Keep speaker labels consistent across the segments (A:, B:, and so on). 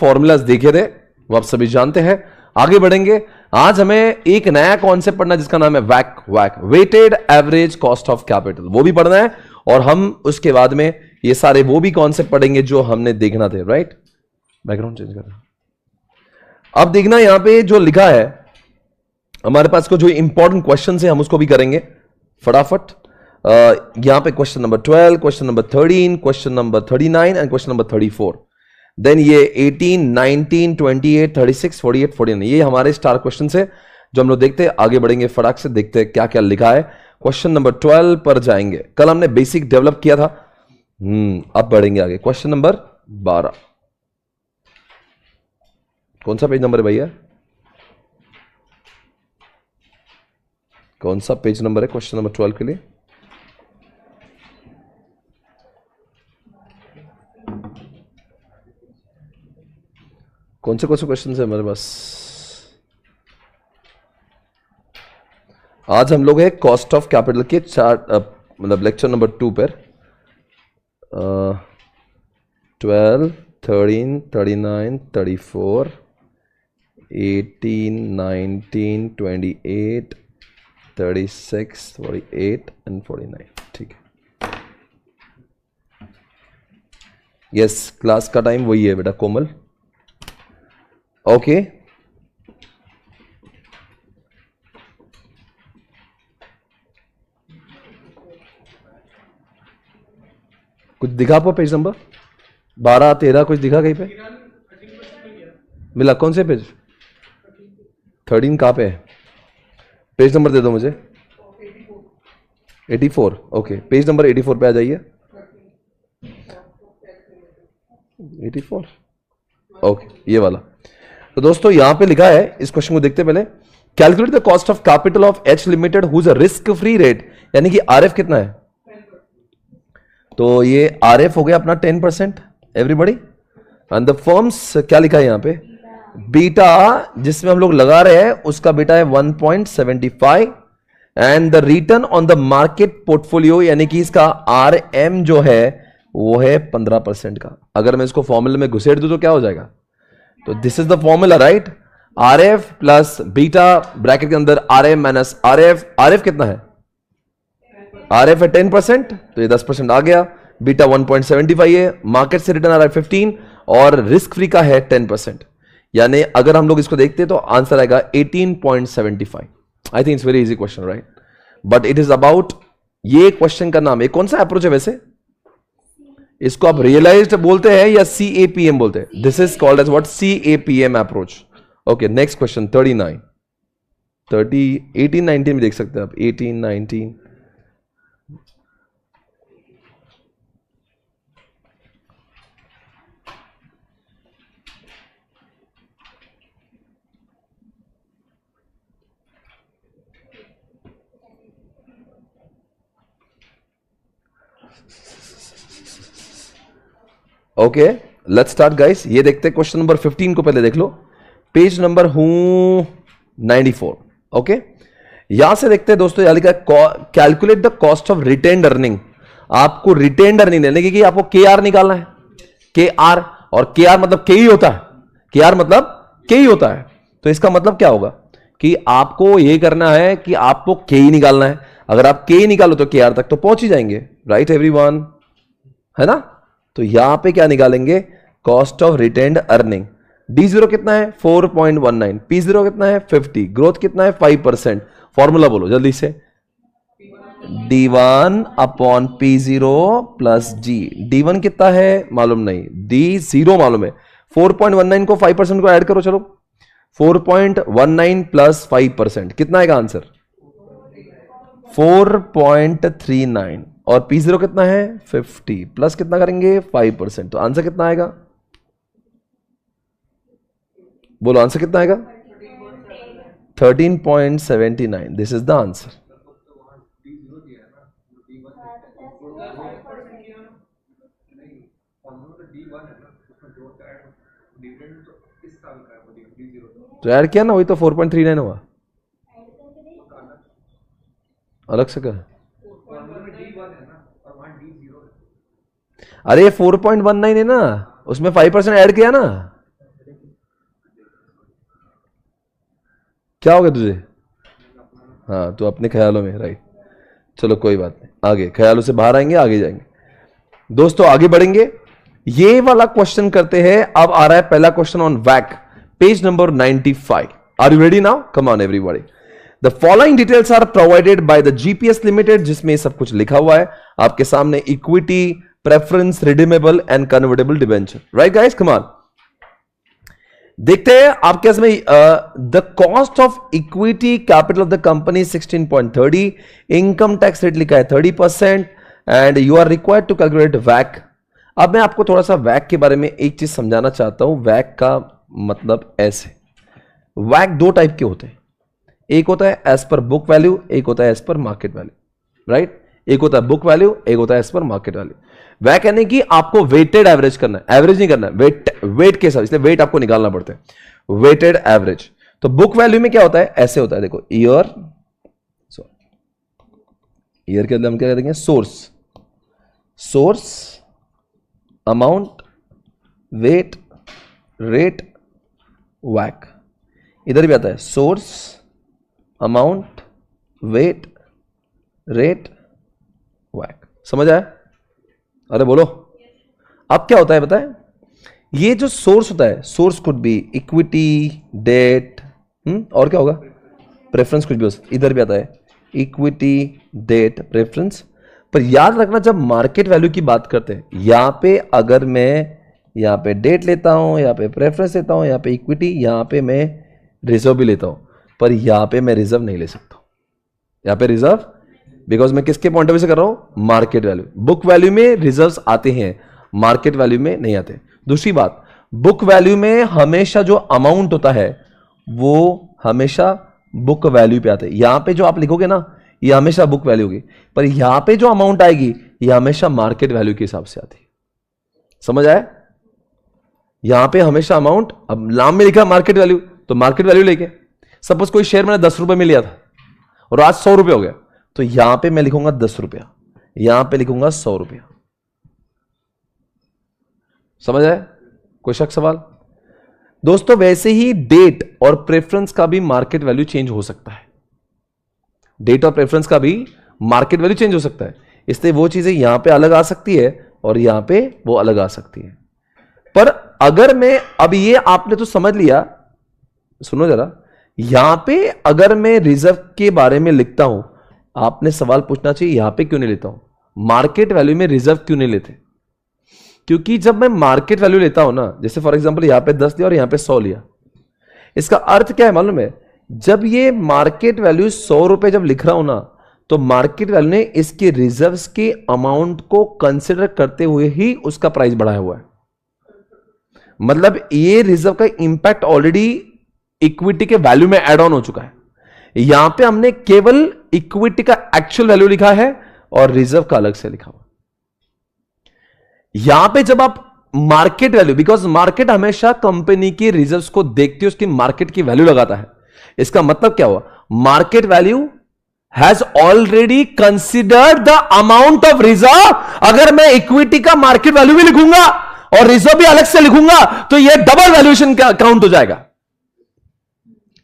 A: Formulas देखे थे, वो आप सभी जानते हैं। आगे बढ़ेंगे। आज हमें एक नया कॉन्सेप्ट पढ़ना है जिसका नाम है वैक weighted average cost of capital, वो भी पढ़ना है। और हम उसके बाद में ये सारे वो भी कॉन्सेप्ट पढ़ेंगे जो हमने देखना थे। राइट, बैकग्राउंड चेंज कर। अब देखना यहां पे जो लिखा है हमारे पास को जो इंपॉर्टेंट क्वेश्चन है हम उसको भी करेंगे फटाफट। यहां पे question number 12, question number 13, question number 39 and question number 34। Then ये 18, 19, 28, 36, 48, 49 ये हमारे स्टार क्वेश्चन है जो हम लोग देखते हैं। आगे बढ़ेंगे फटाक से, देखते हैं क्या क्या लिखा है। क्वेश्चन नंबर 12 पर जाएंगे। कल हमने बेसिक डेवलप किया था। अब बढ़ेंगे आगे। क्वेश्चन नंबर 12, कौन सा पेज नंबर है भैया? कौन सा पेज नंबर है क्वेश्चन नंबर 12 के लिए? कौन से क्वेश्चन है हमारे पास? आज हम लोग है कॉस्ट ऑफ कैपिटल के चार्ट, मतलब लेक्चर नंबर 2 पर 12, 13, 39, 34, 18, 19, 28, 36, 48 एंड 49। ठीक है, यस क्लास का टाइम वही है बेटा कोमल। ओके कुछ दिखा आपको पेज नंबर 12, 13 कुछ दिखा कहीं पे? मिला? कौन से पेज? 13 कहाँ पे है? पेज नंबर दे दो मुझे। 84। ओके, पेज नंबर 84 पे आ जाइए। 84। ओके, ये वाला। तो दोस्तों यहां पे लिखा है, इस क्वेश्चन को देखते पहले। Calculate the cost of capital of H limited whose risk free rate, यानी कि आरएफ कितना है? तो ये आरएफ हो गया अपना 10%। एवरीबॉडी एंड द फर्म्स क्या लिखा है यहां पे? बीटा जिसमें हम लोग लगा रहे हैं उसका बीटा है 1.75 and the return on the market portfolio यानी कि इसका आरएम जो है वो है 15% का। अगर मैं इसको फॉर्मूले में घुसेड़ दूं तो क्या हो जाएगा? तो this is the formula, right? RF plus beta bracket के अंदर आरएम माइनस आरएफ। आरएफ कितना है? आरएफ है 10%, तो ये 10% आ गया। बीटा 1.75 है, मार्केट से रिटर्न आ रहा है 15 और रिस्क फ्री का है 10%। यानी अगर हम लोग इसको देखते हैं तो आंसर आएगा 18.75। I think it's very easy question, right? But it is about, ये क्वेश्चन का नाम है, कौन सा अप्रोच है वैसे? इसको आप रियलाइज्ड बोलते हैं या CAPM बोलते हैं? This is called as what? CAPM approach. Okay, next question 39, 30, 18, 19 भी देख सकते हैं आप। 18, 19 ओके, लेट्स स्टार्ट गाइस। ये देखते हैं क्वेश्चन नंबर 15 को, पहले देख लो। पेज नंबर हूं 94। ओके, यहां से देखते हैं दोस्तों, यहां लिखा है calculate the cost of retained earning. आपको रिटेन्ड अर्निंग लेने की आपको KR निकालना है। KR, और KR मतलब के ही होता है। KR मतलब के ही होता है। तो इसका मतलब क्या होगा कि आपको यह करना है कि आपको के ही निकालना है। अगर आप के ही निकालो तो KR तक तो पहुंच ही जाएंगे, राइट एवरीवन? है ना? तो यहां पे क्या निकालेंगे? Cost of retained earning. D0 कितना है? 4.19। P0 कितना है? 50। ग्रोथ कितना है? 5%। फॉर्मूला बोलो जल्दी से। D1 upon P0 plus G। D1 कितना है मालूम नहीं, D0 मालूम है। 4.19 को 5% को ऐड करो, चलो। 4.19 प्लस 5% कितना आएगा आंसर? 4.39। और P0 कितना है? 50 प्लस कितना करेंगे? 5%। तो आंसर कितना आएगा? बोलो आंसर कितना आएगा? 13.79। This is the answer. तो ऐड किया ना, वही तो 4.39 हुआ। अलग से क्या? अरे 4.19 है ना, उसमें 5% ऐड किया ना। क्या हो गया तुझे? हाँ, तो अपने ख्यालों में, राइट। चलो कोई बात नहीं, आगे ख्यालों से बाहर आएंगे, आगे जाएंगे। दोस्तों आगे बढ़ेंगे, ये वाला क्वेश्चन करते हैं। अब आ रहा है पहला क्वेश्चन ऑन वैक, page number 95। Are you ready now? Come on everybody. The following details are provided by the GPS Limited, जिसमें सब कुछ लिखा हुआ है आपके सामने, equity, preference, redeemable and convertible debenture, right guys? Come on, देखते हैं आपके इसमें। The cost of equity capital of the company 16.30, income tax rate लिखा है 30%, and you are required to calculate वैक। अब मैं आपको थोड़ा सा वैक के बारे में एक चीज समझाना चाहता हूं। वैक का मतलब ऐसे, वैक दो टाइप के होते हैं, एक होता है एज पर बुक वैल्यू, एक होता है as per market value, right? एक होता है बुक वैल्यू, एक होता है एज पर मार्केट वैल्यू। वैक यानी कि आपको वेटेड एवरेज करना है, एवरेज नहीं करना है, वेट के हिसाब, इसलिए वेट आपको निकालना पड़ता है, वेटेड एवरेज। तो बुक वैल्यू में क्या होता है? ऐसे होता है, देखो, ईयर, ईयर के अंदर हम क्या कहते हैं? सोर्स, अमाउंट, वेट, रेट, वैक। इधर भी आता है सोर्स, अमाउंट, वेट, रेट, वैक। समझ आया? अरे बोलो। अब क्या होता है बताएं? ये जो सोर्स होता है, source could be equity, debt, और क्या होगा? प्रेफरेंस कुछ भी हो सकता है। इधर भी आता है इक्विटी, डेट, प्रेफरेंस। पर याद रखना, जब मार्केट वैल्यू की बात करते हैं, यहां पे अगर मैं यहां पे डेट लेता हूं, यहां पे प्रेफरेंस लेता हूं, यहां पे इक्विटी, यहां पे मैं रिजर्व भी लेता हूं, पर यहां पे मैं रिजर्व नहीं ले सकता। यहां पे रिजर्व, बिकॉज मैं किसके पॉइंट ऑफ व्यू से कर रहा हूं? Market value. बुक वैल्यू में रिजर्व्स आते हैं, मार्केट वैल्यू में नहीं आते। दूसरी बात, बुक वैल्यू में हमेशा जो अमाउंट होता है वो हमेशा बुक वैल्यू पे आता है। यहां पे जो आप लिखोगे ना, ये हमेशा बुक वैल्यू होगी, पर यहां पे जो अमाउंट आएगी ये हमेशा मार्केट वैल्यू के हिसाब से आती है। समझ आया? यहां पे हमेशा अमाउंट, अब नाम में लिखा मार्केट वैल्यू, तो मार्केट वैल्यू लेके, सपोज कोई शेयर मैंने 10 रुपए में लिया था और आज 100 रुपए हो गया, तो यहां पे मैं लिखूंगा 10 रुपया, यहां पे लिखूंगा 100 रुपया। समझ आया? कोई शक, सवाल? दोस्तों वैसे ही डेट और प्रेफरेंस का भी मार्केट वैल्यू चेंज हो सकता है। डेट और प्रेफरेंस का भी मार्केट वैल्यू चेंज हो सकता है, इसलिए वो चीजें यहां पे अलग आ सकती है और यहां पे वो अलग आ सकती है। पर अगर मैं, अब ये आपने तो समझ लिया, सुनो जरा, यहां पे अगर मैं रिजर्व के बारे में लिखता हूं, आपने सवाल पूछना चाहिए यहां पे क्यों नहीं लेता हूं, मार्केट वैल्यू में रिजर्व क्यों नहीं लेते? क्योंकि जब मैं मार्केट वैल्यू लेता हूं ना, जैसे फॉर एग्जांपल यहां पे 10 लिया और यहां पे 100 लिया, इसका अर्थ क्या है मालूम है? जब ये मार्केट वैल्यू 100 रुपए जब लिख रहा हूं ना, तो मार्केट वैल्यू ने इसके रिजर्व्स के अमाउंट को कंसिडर करते हुए ही उसका प्राइस बढ़ाया हुआ है। मतलब ये रिजर्व का इंपैक्ट ऑलरेडी इक्विटी के वैल्यू में एड ऑन हो चुका है। यहां पे हमने केवल इक्विटी का एक्चुअल वैल्यू लिखा है और रिजर्व का अलग से लिखा हुआ। यहां पे जब आप मार्केट वैल्यू, बिकॉज मार्केट हमेशा कंपनी की रिजर्व्स को देखते हुए उसकी मार्केट की वैल्यू लगाता है। इसका मतलब क्या हुआ? Market value has already considered the amount of reserve. अगर मैं इक्विटी का मार्केट वैल्यू भी लिखूंगा और रिजर्व भी अलग से लिखूंगा, तो यह डबल वैल्यूएशन का काउंट हो जाएगा।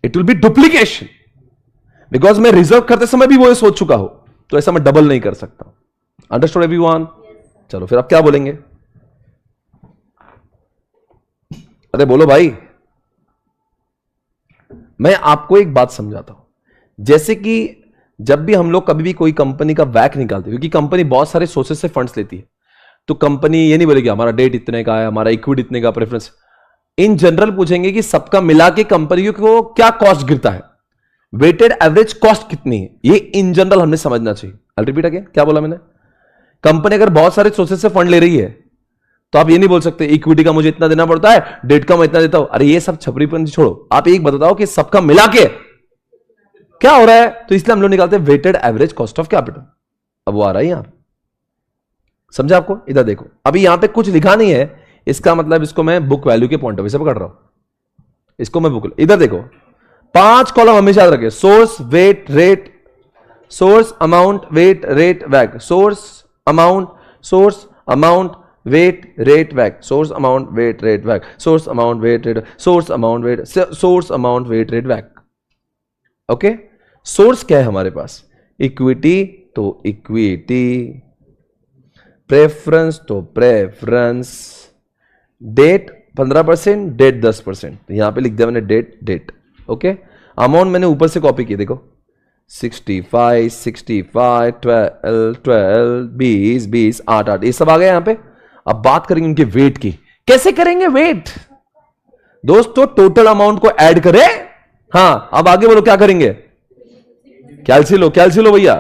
A: It will be duplication, because मैं रिजर्व करते समय भी वो सोच चुका हूं, तो ऐसा मैं डबल नहीं कर सकता। Understood everyone? चलो फिर आप क्या बोलेंगे? अरे बोलो भाई। मैं आपको एक बात समझाता हूं। जैसे कि जब भी हम लोग कभी भी कोई कंपनी का वैक निकालते हैं, क्योंकि कंपनी बहुत सारे सोर्सेस से फंड्स लेती है, तो कंपनी ये नहीं बोलेगी हमारा डेट इतने का है, हमारा इक्विटी इतने का, प्रेफरेंस। इन जनरल पूछेंगे कि सबका मिला के कंपनी को क्या कॉस्ट गिरता है, वेटेड एवरेज कॉस्ट कितनी है, ये इन जनरल हमने समझना चाहिए। आई रिपीट अगेन, क्या बोला मैंने? कंपनी अगर बहुत सारे सोर्सेस से फंड ले रही है, तो आप ये नहीं बोल सकते इक्विटी का मुझे इतना देना पड़ता है, डेट का मैं इतना देता हूं। अरे ये सब छपरीपन छोड़ो, आप एक बताओ कि सबका मिला के क्या हो रहा है। तो इसलिए हम लोग निकालते हैं weighted average cost of capital. अब वो आ रहा है यहां, समझा आपको? इधर देखो, अभी यहां पे कुछ लिखा नहीं है, इसका मतलब इसको मैं बुक वैल्यू के पॉइंट ऑफ व्यू से पकड़ रहा हूं। इसको मैं बुक, इधर देखो 5 कॉलम हमेशा याद रखे, source, wait, rate, source, amount, weight, rate, वैक, source, amount, source, amount, weight, rate, वैक, सोर्स, अमाउंट, वेट, रेट, वैक, source, amount, weight, rate, source, amount, wait, source, amount, weight, rate, वैक। Okay, source क्या है हमारे पास? Equity, तो equity, preference तो preference, date 15%, date 10%, तो यहां पे लिख दिया मैंने डेट डेट। ओके, अमाउंट मैंने ऊपर से कॉपी की, देखो 65 65 12 12 20 20 8 8, ये सब आ गया यहां पे। अब बात करेंगे उनके वेट की। कैसे करेंगे वेट? दोस्तों टोटल अमाउंट को ऐड करें। हां, अब आगे बोलो क्या करेंगे? कैलसी लो भैया।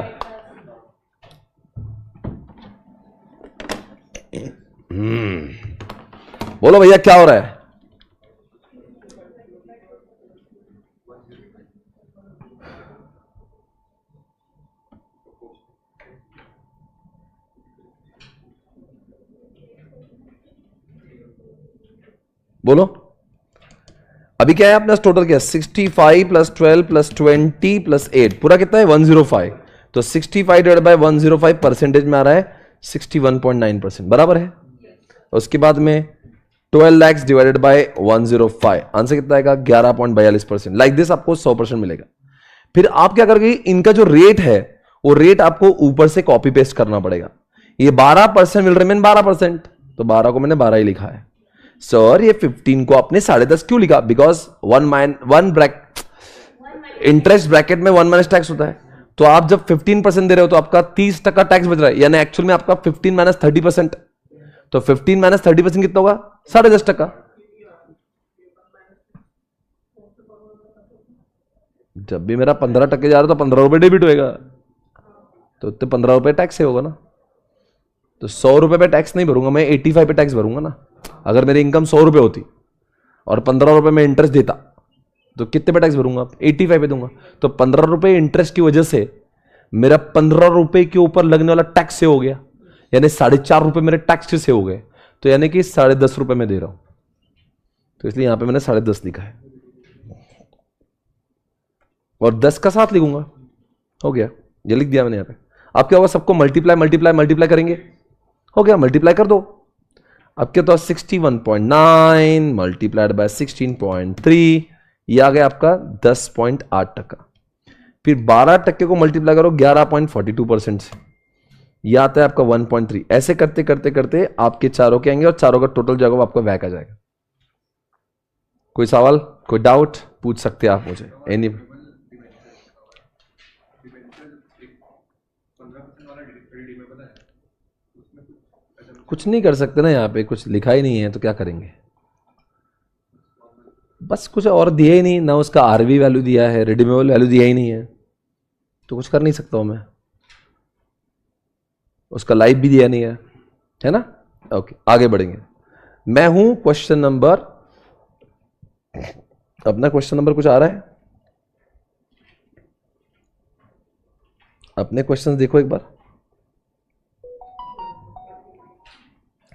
A: बोलो भैया क्या हो रहा है? बोलो। अभी क्या है अपना टोटल? क्या 65 प्लस 12 प्लस 20 प्लस 8, पूरा कितना है? 105। तो 65 डिवाइड बाय 105 परसेंटेज में आ रहा है 61.9%, बराबर है। उसके बाद में 12 lakhs डिवाइडेड बाय 105, आंसर कितना आएगा? 11.42%। लाइक दिस आपको 100% मिलेगा। फिर आप क्या करोगे? इनका जो रेट है वो रेट आपको ऊपर से कॉपी पेस्ट करना पड़ेगा। ये 12% विल रिमेन 12%, तो 12 को मैंने 12 ही लिखा है। सर ये 15 को आपने 10.5 क्यों लिखा? बिकॉज इंटरेस्ट ब्रैकेट में 1 माइनस टैक्स होता है। तो आप जब 15% दे रहे हो तो आपका 30% टैक्स बच रहा है, यानी एक्चुअल में आपका 15 माइनस 30%। तो 15 माइनस 30% कितना होगा? 10.5%। जब भी मेरा 15% जा रहा तो 15 रुपए डेबिट होएगा, तो उतने 15 रुपए टैक्स से होगा ना। तो 100 रुपए पे टैक्स नहीं भरूंगा मैं, 85 पे टैक्स भरूंगा ना। अगर मेरी इनकम 100 रुपए होती और 15 रुपए में इंटरेस्ट देता तो कितने पे टैक्स भरूंगा? 85 पे दूंगा। तो 15 रुपए इंटरेस्ट की वजह से मेरा 15 रुपए के ऊपर लगने वाला टैक्स से हो गया, यानी 4.5 रुपए मेरे टैक्स से हो गए। तो यानी कि 10.5 रुपए में दे रहा हूं, तो इसलिए यहां पे मैंने 10.5 लिखा है और 10 का साथ लिखूंगा। हो गया, ये लिख दिया मैंने यहां पे। अब क्या होगा? सबको मल्टीप्लाई मल्टीप्लाई मल्टीप्लाई करेंगे, हो गया, मल्टीप्लाई कर दो। अब क्या तो 61.9 मल्टीप्लाइड बाय 16.3, ये आ गया आपका 10.8%। फिर 12% को मल्टीप्लाई करो 11.42% से, ये आता है आपका 1.3। ऐसे करते करते करते आपके चारों के आएंगे और चारों का टोटल जो होगा आपका बैक आ जाएगा। कोई सवाल, कोई डाउट पूछ सकते हैं आप मुझे एनी। कुछ नहीं कर सकते ना, यहाँ पे कुछ लिखा ही नहीं है तो क्या करेंगे? बस कुछ और दिया ही नहीं ना, उसका आरवी वैल्यू दिया है, रिडीमेबल वैल्यू दिया ही नहीं है, तो कुछ कर नहीं सकता हूं मैं। उसका लाइव भी दिया नहीं है ना। ओके, आगे बढ़ेंगे। मैं हूं क्वेश्चन नंबर, अपना क्वेश्चन नंबर कुछ आ रहा है? अपने क्वेश्चन देखो एक बार,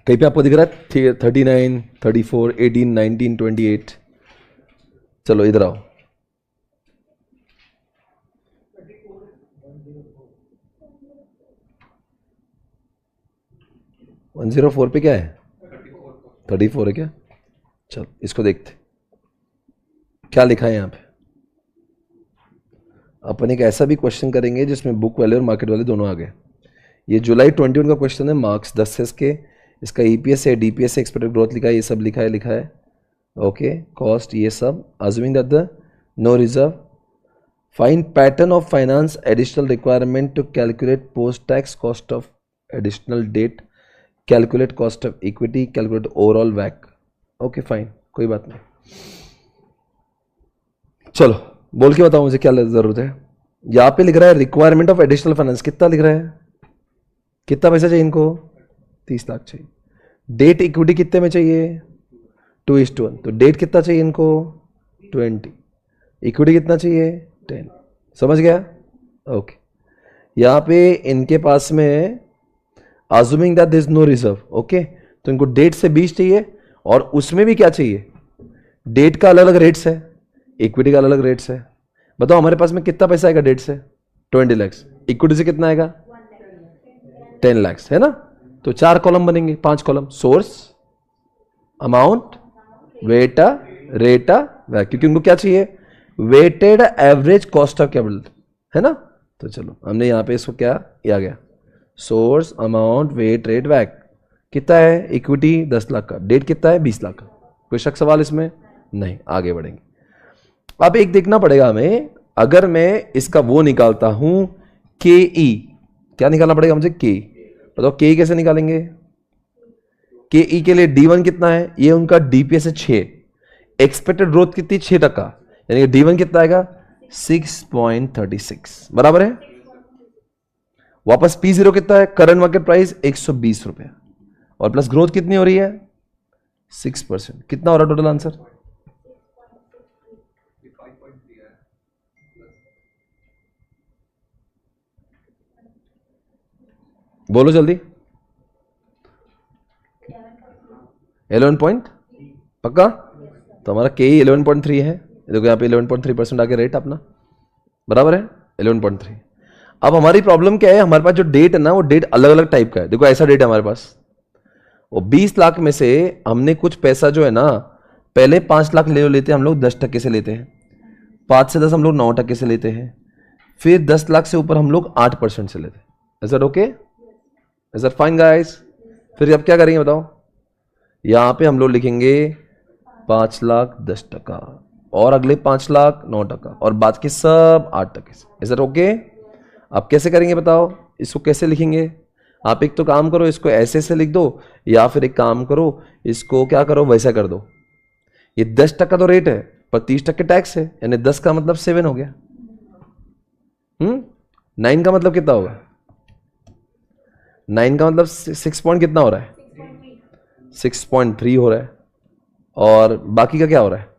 A: कहीं पे आपको दिख रहा है 39, 34, 18, 19, 28? चलो इधर आओ। 104 पे क्या है? 34 है क्या? चलो इसको देखते क्या लिखा है यहां पे। अपन एक ऐसा भी क्वेश्चन करेंगे जिसमें बुक वाले और मार्केट वाले दोनों आ गए। ये जुलाई 21 का क्वेश्चन है, मार्क्स 10 से इसके। इसका ईपीएस है, डीपीएस है, एक्सपेक्टेड ग्रोथ लिखा है, ये सब लिखा है। ओके, कॉस्ट ये सब, assuming that the no reserve, find pattern of finance additional requirement to calculate post tax cost of additional debt, calculate cost of equity, calculate overall वैक। ओके फाइन, कोई बात नहीं। चलो बोल के बताओ मुझे क्या जरूरत है। यहां पे लिख रहा है रिक्वायरमेंट ऑफ एडिशनल फाइनेंस, कितना लिख रहा है? कितना पैसा चाहिए इनको? 30 लाख चाहिए। डेट इक्विटी कितने में चाहिए? 2:1। तो डेट कितना चाहिए इनको? 20। इक्विटी कितना चाहिए? 10। समझ गया? ओके, यहां पे इनके पास में assuming that there is no reserve, okay, तो इनको डेट से 20 चाहिए और उसमें भी क्या चाहिए? डेट का अलग अलग रेट्स है, इक्विटी का अलग अलग रेट्स है। बताओ हमारे पास में कितना पैसा आएगा डेट से? 20 lakhs। इक्विटी से कितना आएगा? 10 lakhs, है ना। तो 4 कॉलम बनेंगे, 5 कॉलम, सोर्स, अमाउंट, वेटा, रेटा, वैक, क्योंकि उनको क्या चाहिए? Weighted average cost of capital, है ना। तो चलो हमने यहां पे इसको क्या आ गया, सोर्स अमाउंट वेट रेट वैक कितना है, इक्विटी 10 लाख का, डेट कितना है 20 लाख का। कोई शक सवाल इसमें नहीं, आगे बढ़ेंगे। अब एक देखना पड़ेगा हमें, अगर मैं इसका वो निकालता हूं के ई, क्या निकालना पड़ेगा मुझे, के, बताओ के कैसे निकालेंगे। के ई के लिए D1 कितना है, ये उनका डीपीएस है 6, एक्सपेक्टेड ग्रोथ कितनी 6%, यानी कि D1 कितना आएगा 6.36 बराबर है। वापस P0 कितना है, करंट मार्केट प्राइस 120 रुपए, और प्लस ग्रोथ कितनी हो रही है 6%, कितना हो रहा है टोटल आंसर, बोलो जल्दी। 11 पॉइंट पक्का, तो हमारा के 11.3 है, देखो यहाँ पे 11.3% आगे रेट अपना बराबर है 11.3। अब हमारी प्रॉब्लम क्या है, हमारे पास जो डेट है ना वो डेट अलग अलग टाइप का है। देखो ऐसा डेट है हमारे पास, वो 20 लाख में से हमने कुछ पैसा जो है ना, पहले 5 लाख लेते हैं हम लोग 10% से लेते हैं, 5 से 10 हम लोग 9% से लेते हैं, फिर 10 लाख से ऊपर हम लोग 8% से लेते हैं। Is that okay, is that fine guys. फिर अब क्या करेंगे बताओ, यहां पे हम लोग लिखेंगे 5 लाख 10%, और अगले 5 लाख 9%, और बाद के सब 8% से। Is that okay. आप कैसे करेंगे बताओ, इसको कैसे लिखेंगे, आप एक तो काम करो इसको ऐसे से लिख दो, या फिर एक काम करो इसको क्या करो वैसा कर दो। ये 10% तो रेट है पर 30% टैक्स है, यानी 10 का मतलब 7 हो गया। 9 का मतलब कितना होगा, 9 का मतलब 6 पॉइंट कितना हो रहा है, 6.3 हो रहा है, और बाकी का क्या हो रहा है,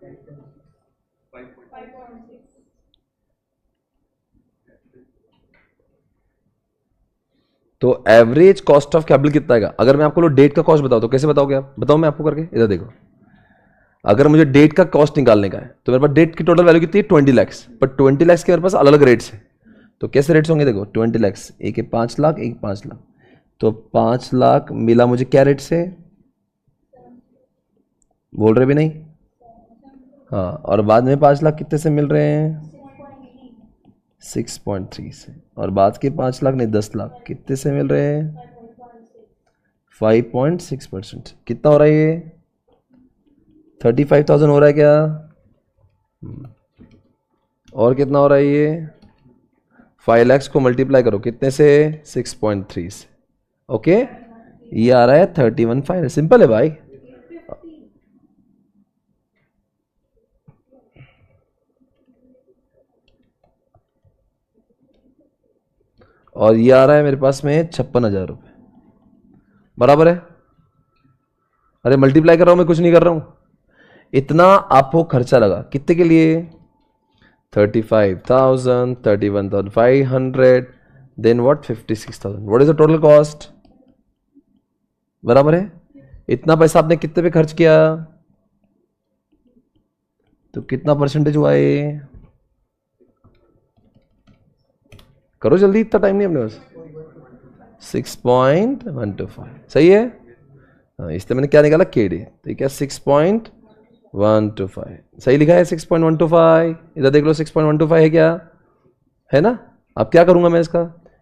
A: तो एवरेज कॉस्ट ऑफ कैपिटल कितना आएगा। अगर मैं आपको डेट का कॉस्ट बताऊं तो कैसे बताओगे आप, बताओ मैं आपको करके, इधर देखो। अगर मुझे डेट का कॉस्ट निकालने का है तो मेरे पास डेट की टोटल वैल्यू कितनी है 20 लैक्स, पर 20 लैक्स के मेरे पास अलग अलग रेट्स है। तो कैसे रेट्स होंगे, देखो 20 लैक्स, एक है 5 लाख, एक 5 लाख, तो 5 लाख मिला मुझे क्या रेट से, बोल रहे भी नहीं, हाँ, और बाद में 5 लाख कितने से मिल रहे हैं 6.3 से, और बाद के 5 लाख नहीं 10 लाख कितने से मिल रहे हैं 5.6%। कितना हो रहा है ये 35,000 हो रहा है क्या, और कितना हो रहा है ये 5 लाख को मल्टीप्लाई करो कितने से 6.3 से, ओके, ये आ रहा है 31,500। सिंपल है भाई। और ये आ रहा है मेरे पास में 56,000 रुपये, बराबर है। अरे मल्टीप्लाई कर रहा हूं मैं, कुछ नहीं कर रहा हूं। इतना आपको खर्चा लगा कितने के लिए 35,000, 31,500, then what 56,000, what is the total cost, बराबर है। इतना पैसा आपने कितने पे खर्च किया, तो कितना परसेंटेज हुआ ये, करो जल्दी, इतना टाइम नहीं अपने पास। 6.125 सही है, इसलिए मैंने क्या निकाला के डी, ठीक है 6.125 सही लिखा है 6.125। इधर देख लो 6.125 है क्या, है ना। अब क्या करूंगा मैं,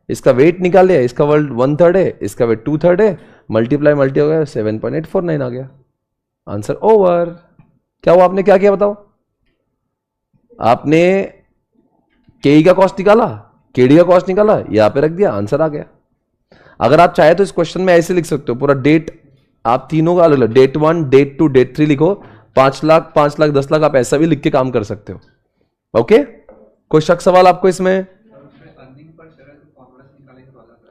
A: इसका वेट निकाल लिया, इसका वर्ल्ड 1/3 है, इसका वेट 2/3 है, मल्टीप्लाई हो गया 7.849 आ गया, आंसर ओवर। क्या हुआ, आपने क्या किया बताओ, आपने के का कॉस्ट निकाला, केडी का कॉस्ट निकाला, यहां पे रख दिया, आंसर आ गया। अगर आप चाहे तो इस क्वेश्चन में ऐसे लिख सकते हो, पूरा डेट आप तीनों का अलग, डेट 1, डेट 2, डेट 3 लिखो, 5 लाख, 5 लाख, 10 लाख, आप ऐसा भी लिख के काम कर सकते हो। ओके, कोई शक सवाल आपको इसमें,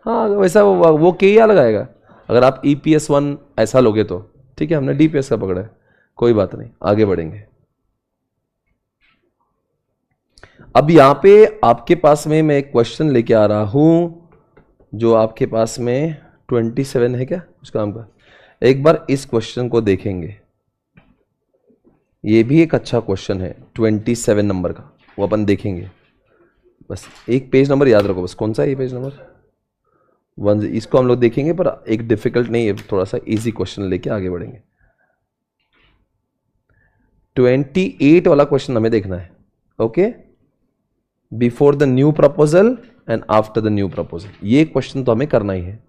A: हाँ वैसा वो के ही लगाएगा। अगर आप EPS1 ऐसा लोगे तो ठीक है, हमने DPS का पकड़ा है, कोई बात नहीं, आगे बढ़ेंगे। अब यहां पे आपके पास में मैं एक क्वेश्चन लेके आ रहा हूं, जो आपके पास में 27 है क्या उस काम का, एक बार इस क्वेश्चन को देखेंगे। ये भी एक अच्छा क्वेश्चन है 27 नंबर का, वो अपन देखेंगे। बस एक पेज नंबर याद रखो, बस कौन सा है ये पेज नंबर 1, इसको हम लोग देखेंगे, पर एक डिफिकल्ट नहीं है, थोड़ा सा इजी क्वेश्चन लेके आगे बढ़ेंगे। 28 वाला क्वेश्चन हमें देखना है। Okay, before the new proposal and after the new proposal, ये क्वेश्चन तो हमें करना ही है।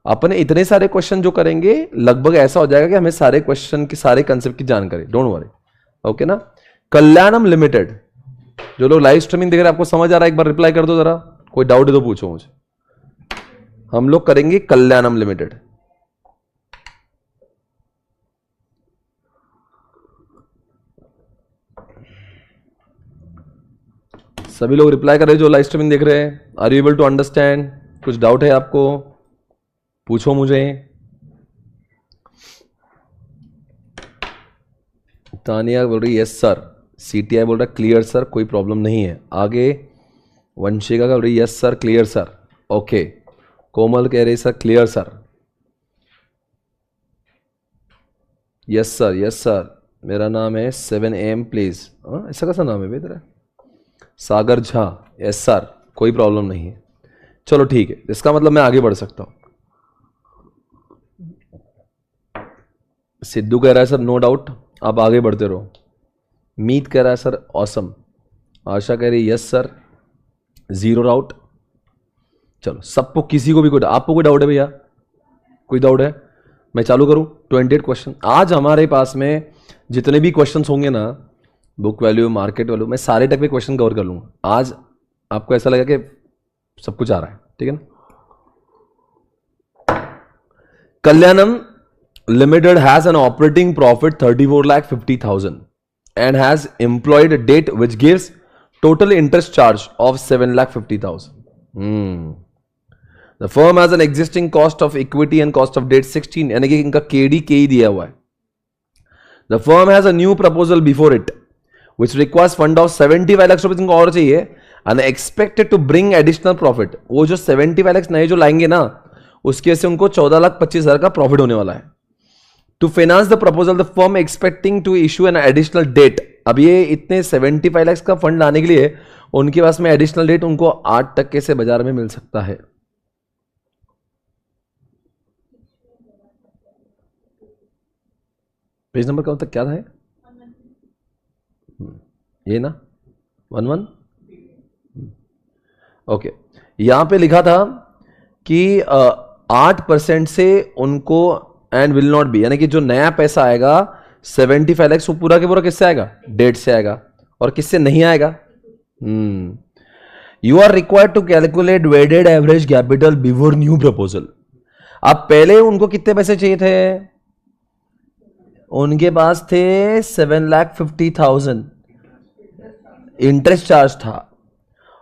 A: अपने इतने सारे क्वेश्चन जो करेंगे लगभग ऐसा हो जाएगा कि हमें सारे क्वेश्चन की, सारे कंसेप्ट की जानकारी, डोंट वरी, ओके ना। कल्याणम लिमिटेड, जो लोग लाइव स्ट्रीमिंग देख रहे हैं आपको समझ आ रहा है, एक बार रिप्लाई कर दो जरा, कोई डाउट है तो पूछो मुझे। हम लोग करेंगे कल्याणम लिमिटेड। सभी लोग रिप्लाई कर रहे हैं जो लाइव स्ट्रीमिंग देख रहे हैं। Are you able to understand? कुछ डाउट है आपको? पूछो मुझे। तानिया बोल रही यस सर, सीटीआई बोल रहा क्लियर सर, कोई प्रॉब्लम नहीं है। आगे वंशिका बोल रही yes sir clear sir, okay. Komal कह रही sir clear sir, yes sir yes sir, मेरा नाम है 7 AM प्लीज। ऐसा कैसा नाम है भाई तेरा? सागर झा, यस सर, कोई प्रॉब्लम नहीं है। चलो ठीक है, इसका मतलब मैं आगे बढ़ सकता हूं। सिद्धू कह रहा है सर नो डाउट, आप आगे बढ़ते रहो। मीत कह रहा है सर ऑसम। आशा कह रही यस सर, जीरो डाउट। चलो सबको, किसी को भी कोई, आपको कोई डाउट है भैया? कोई डाउट है? मैं चालू करूं? 28 क्वेश्चन आज हमारे पास में जितने भी क्वेश्चन होंगे ना, बुक वैल्यू, मार्केट वैल्यू, मैं सारे टक पे क्वेश्चन कवर कर लूंगा आज। आपको ऐसा लगेगा कि सब कुछ आ रहा है, ठीक है ना। कल्याणम Limited has an operating profit 34,50,000 and has employed debt which gives total interest charge of 7,50,000. The firm has an existing cost of equity and cost of debt 16, यानी कि इनका KD दिया हुआ है। The firm has a new proposal before it which requires fund of 75 lakhs रुपए इनको और चाहिए and expected to bring additional profit। वो जो 75 lakhs नए जो लाएंगे ना, उसके से उनको 14,25,000 का प्रॉफिट होने वाला है। To finance the proposal, the firm expecting to issue an additional debt। अब ये इतने 75 lakhs का फंड लाने के लिए उनके पास में एडिशनल डेट उनको 8% से बाजार में मिल सकता है। पेज नंबर कब तक क्या था? ये ना 11। ओके, यहां पे लिखा था कि 8% से उनको एंड विल नॉट बी, यानी कि जो नया पैसा आएगा 75 lakhs, वो पूरा के पूरा किससे आएगा? डेट से आएगा। और किससे नहीं आएगा? You are required to calculate weighted average capital before new proposal. अब पहले उनको कितने पैसे चाहिए थे? उनके पास थे 7,50,000 इंटरेस्ट चार्ज था,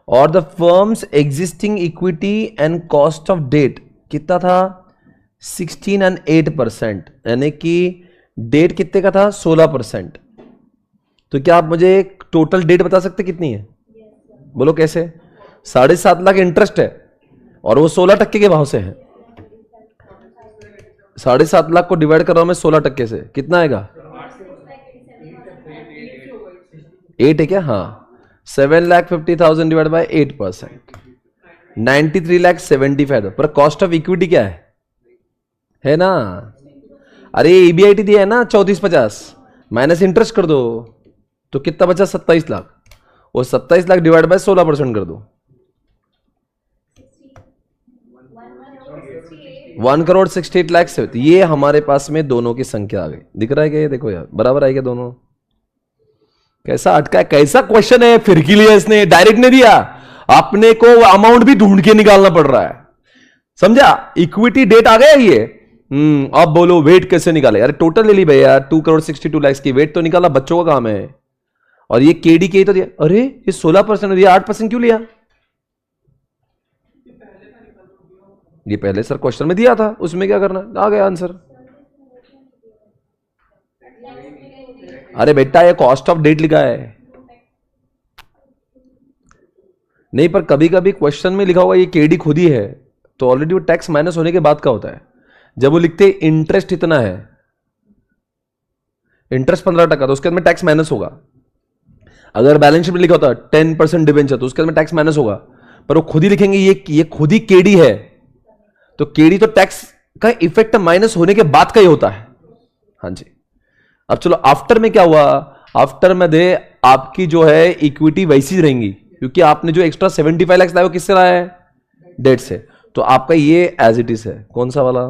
A: और the firm's existing equity and cost of debt कितना था? 16 and 8%, यानी कि डेट कितने का था? 16%। तो क्या आप मुझे टोटल डेट बता सकते कितनी है? बोलो कैसे? 7.5 लाख इंटरेस्ट है और वो 16% के भाव से है। 7.5 लाख को डिवाइड कर रहा हूं मैं 16% से, कितना आएगा? 8 है क्या? हाँ, 7,50,000 डिवाइड बाय 8%, 93,75,000। पर कॉस्ट ऑफ इक्विटी क्या है ना? अरे EBIT दिया है ना 3450, माइनस इंटरेस्ट कर दो तो कितना बचा? 27 लाख। वो 27 लाख डिवाइड बाय 16% कर दो, 1,68 लाख से। ये हमारे पास में दोनों की संख्या आ गई। दिख रहा है क्या? ये देखो यार, बराबर आई क्या दोनों? कैसा अटका है, कैसा क्वेश्चन है? फिर के लिए इसने डायरेक्ट नहीं दिया, अपने को अमाउंट भी ढूंढ के निकालना पड़ रहा है, समझा? इक्विटी डेट आ गया ये। अब बोलो वेट कैसे निकाले? अरे टोटल ले ली भैया, 2,62 लाख की वेट तो निकाला, बच्चों का काम है। और ये केडी के तो दिया। अरे ये 16% दिया, 8% क्यों लिया? ये पहले सर क्वेश्चन में दिया था, उसमें क्या करना? आ गया आंसर। अरे बेटा ये कॉस्ट ऑफ डेट लिखा है नहीं, पर कभी कभी क्वेश्चन में लिखा होगा ये केडी खुद ही है, तो ऑलरेडी वो टैक्स माइनस होने के बाद का होता है। जब वो लिखते इंटरेस्ट इतना है, इंटरेस्ट 15%, तो उसके अंदर टैक्स माइनस होगा। अगर बैलेंस शीट में लिखा होता 10% डिबेंचर, तो उसके अंदर टैक्स माइनस होगा। पर वो खुद ही लिखेंगे ये खुद ही केडी है, तो केडी तो टैक्स का इफेक्ट माइनस होने के बाद का ही होता है। हाँ जी। अब चलो आफ्टर में क्या हुआ? आफ्टर में दे आपकी जो है इक्विटी वैसी रहेंगी, क्योंकि आपने जो एक्स्ट्रा 75 लाख लाया वो किससे लाया है? डेट से। तो आपका ये एज इट इज है। कौन सा वाला?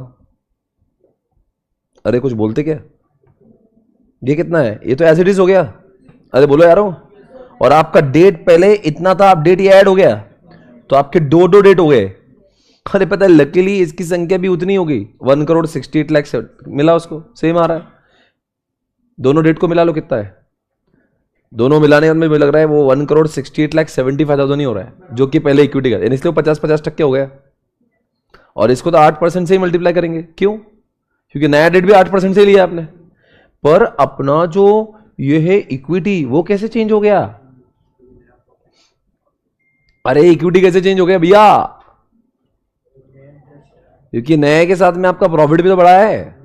A: अरे कुछ बोलते क्या? ये कितना है? ये तो एज इट इज हो गया। अरे बोलो यारो। और आपका डेट पहले इतना था, आप डेट ये ऐड हो गया, तो आपके दो डेट हो गए। अरे पता है लकीली इसकी संख्या भी उतनी होगी, 1,68,00,000 से मिला उसको, सेम आ रहा है। दोनों डेट को मिला लो, कितना है? दोनों मिलाने में मुझे लग रहा है वो 1,68,75,000 ही हो रहा है, जो कि पहले इक्विटी का, इसलिए 50-50% हो गया। और इसको तो 8% से ही मल्टीप्लाई करेंगे। क्यों? क्योंकि नया डेट भी 8% से लिया आपने। पर अपना जो ये है इक्विटी, वो कैसे चेंज हो गया? अरे इक्विटी कैसे चेंज हो गया भैया? क्योंकि नए के साथ में आपका प्रॉफिट भी तो बढ़ा है।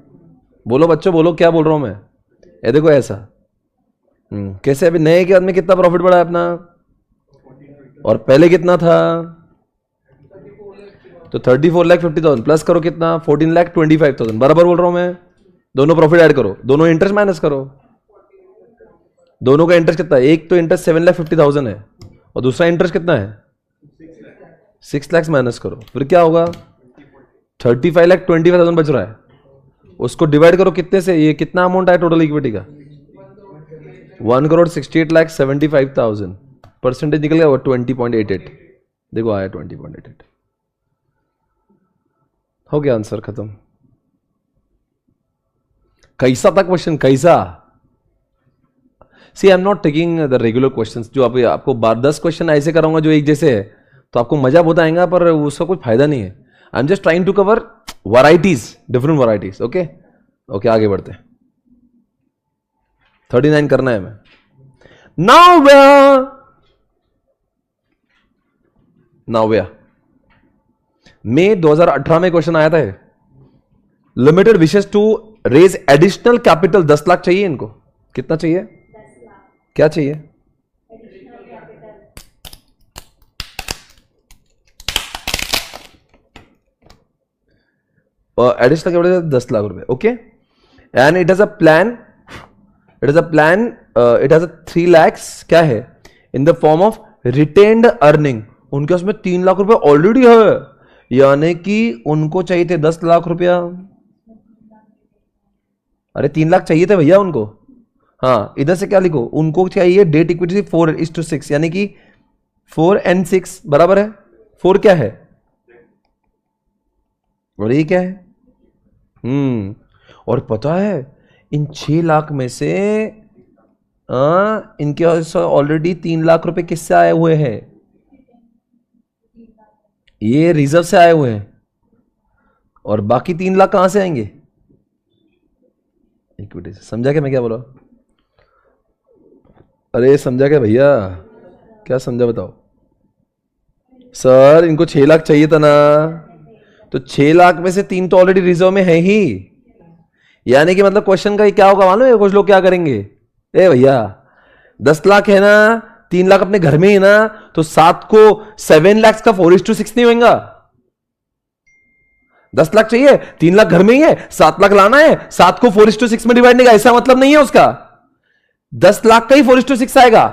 A: बोलो बच्चों, बोलो क्या बोल रहा हूं मैं? ये देखो ऐसा। कैसे? अभी नए के बाद में कितना प्रॉफिट बढ़ा है अपना, और पहले कितना था? तो 34,50,000 प्लस करो कितना? 14,25,000। बराबर बोल रहा हूं मैं? दोनों प्रॉफिट ऐड करो, दोनों इंटरेस्ट माइनस करो। दोनों का इंटरेस्ट कितना है? एक तो इंटरेस्ट 7,50,000 है, और दूसरा इंटरेस्ट कितना है? 6 लाख माइनस करो, फिर क्या होगा? 35,25,000 बच रहा है। उसको डिवाइड करो कितने से? ये कितना अमाउंट आया टोटल इक्विटी का? 1,68,75,000। परसेंटेज निकल गया वो 20.88। देखो आया 20.88। हो गया आंसर खत्म। कैसा था क्वेश्चन? कैसा? See I am not taking the regular questions. जो आपको 10 क्वेश्चन ऐसे कराऊंगा जो एक जैसे है, तो आपको मजा बहुत आएगा, पर उसका कुछ फायदा नहीं है। I am just trying to cover varieties, different varieties. Okay okay, आगे बढ़ते हैं। 39 करना है हमें। नाउ मई 2018 में क्वेश्चन आया था। Limited wishes to raise additional capital. 10 lakh चाहिए इनको। कितना चाहिए?
B: 10 लाख।
A: क्या चाहिए?
B: Additional capital.
A: Additional capital 10 lakh रुपए। Okay, and it has a plan, it has 3 lakhs क्या है? In the form of retained earning. उनके उसमें 3 लाख रुपए ऑलरेडी है, यानी कि उनको चाहिए थे 10 लाख रुपया। अरे 3 लाख चाहिए थे भैया उनको। हाँ, इधर से क्या लिखो? उनको चाहिए डेट इक्विटी 4:6, यानी कि 4 and 6 बराबर है। 4 क्या है और ये क्या है? और पता है इन 6 लाख में से इनके ऑलरेडी 3 लाख रुपए किससे आए हुए हैं? ये रिजर्व से आए हुए हैं। और बाकी 3 लाख कहां से आएंगे? इक्विटी से। समझा क्या मैं क्या बोला? अरे समझा क्या भैया? क्या समझा बताओ? सर इनको 6 लाख चाहिए था ना, तो 6 लाख में से 3 तो ऑलरेडी रिजर्व में है ही। यानी कि मतलब क्वेश्चन का क्या होगा मालूम है? कुछ लोग क्या करेंगे, ए भैया 10 लाख है ना, 3 लाख अपने घर में ही ना, तो 7 को 7 lakhs का 4:6 नहीं होगा। 10 लाख चाहिए, 3 लाख घर में ही है, 7 लाख लाना है, 7 को 4:6 में डिवाइड नहीं का, ऐसा मतलब नहीं है उसका। 10 लाख का ही 4:6 आएगा,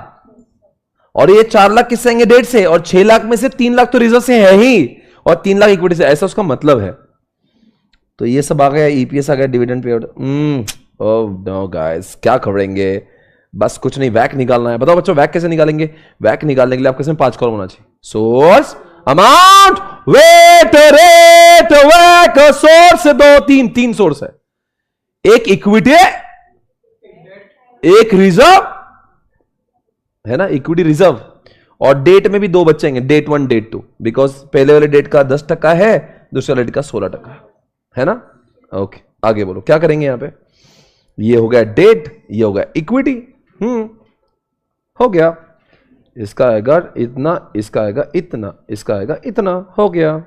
A: और ये 4 लाख किससे आएंगे? डेट से, और 6 लाख में से 3 लाख तो रिजर्व से है ही, और 3 लाख इक्विटी से, ऐसा उसका मतलब है। तो ये सब आ गया, ईपीएस आ गया, dividend pay out. Oh no guys, क्या खबरेंगे? बस कुछ नहीं, वैक निकालना है। बताओ बच्चों वैक कैसे निकालेंगे? वैक निकालने के लिए आपके सामने 5 कॉलम होना चाहिए। सोर्स, अमाउंट, वेट, रेट, वैक, सोर्स। 3 सोर्स है। एक इक्विटी, एक रिजर्व है ना, इक्विटी रिजर्व। और डेट में भी 2 बचेंगे, डेट 1 डेट 2, बिकॉज पहले वाले डेट का 10% है, दूसरे वाले डेट का 16% है ना। ओके आगे बोलो क्या करेंगे यहां पे? ये हो गया डेट, ये हो गया इक्विटी। हो गया। इसका आएगा इतना, इसका आएगा इतना, इसका आएगा इतना। हो गया।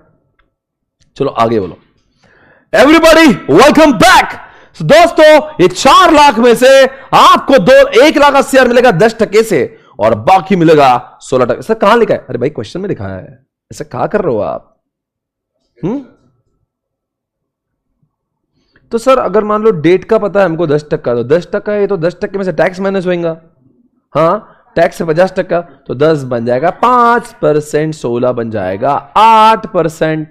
A: चलो आगे बोलो। Everybody welcome back. दोस्तों ये 4 लाख में से आपको 1,80,000 मिलेगा 10% से, और बाकी मिलेगा 16%। सर कहां लिखा है? अरे भाई क्वेश्चन में लिखा है, ऐसा क्या कर रहे हो आप? तो सर अगर मान लो डेट का पता है हमको 10%, तो 10% है, तो 10% में से टैक्स माइनस होएगा। हाँ, टैक्स है 50%, तो 10 बन जाएगा 5%, 16 बन जाएगा 8%,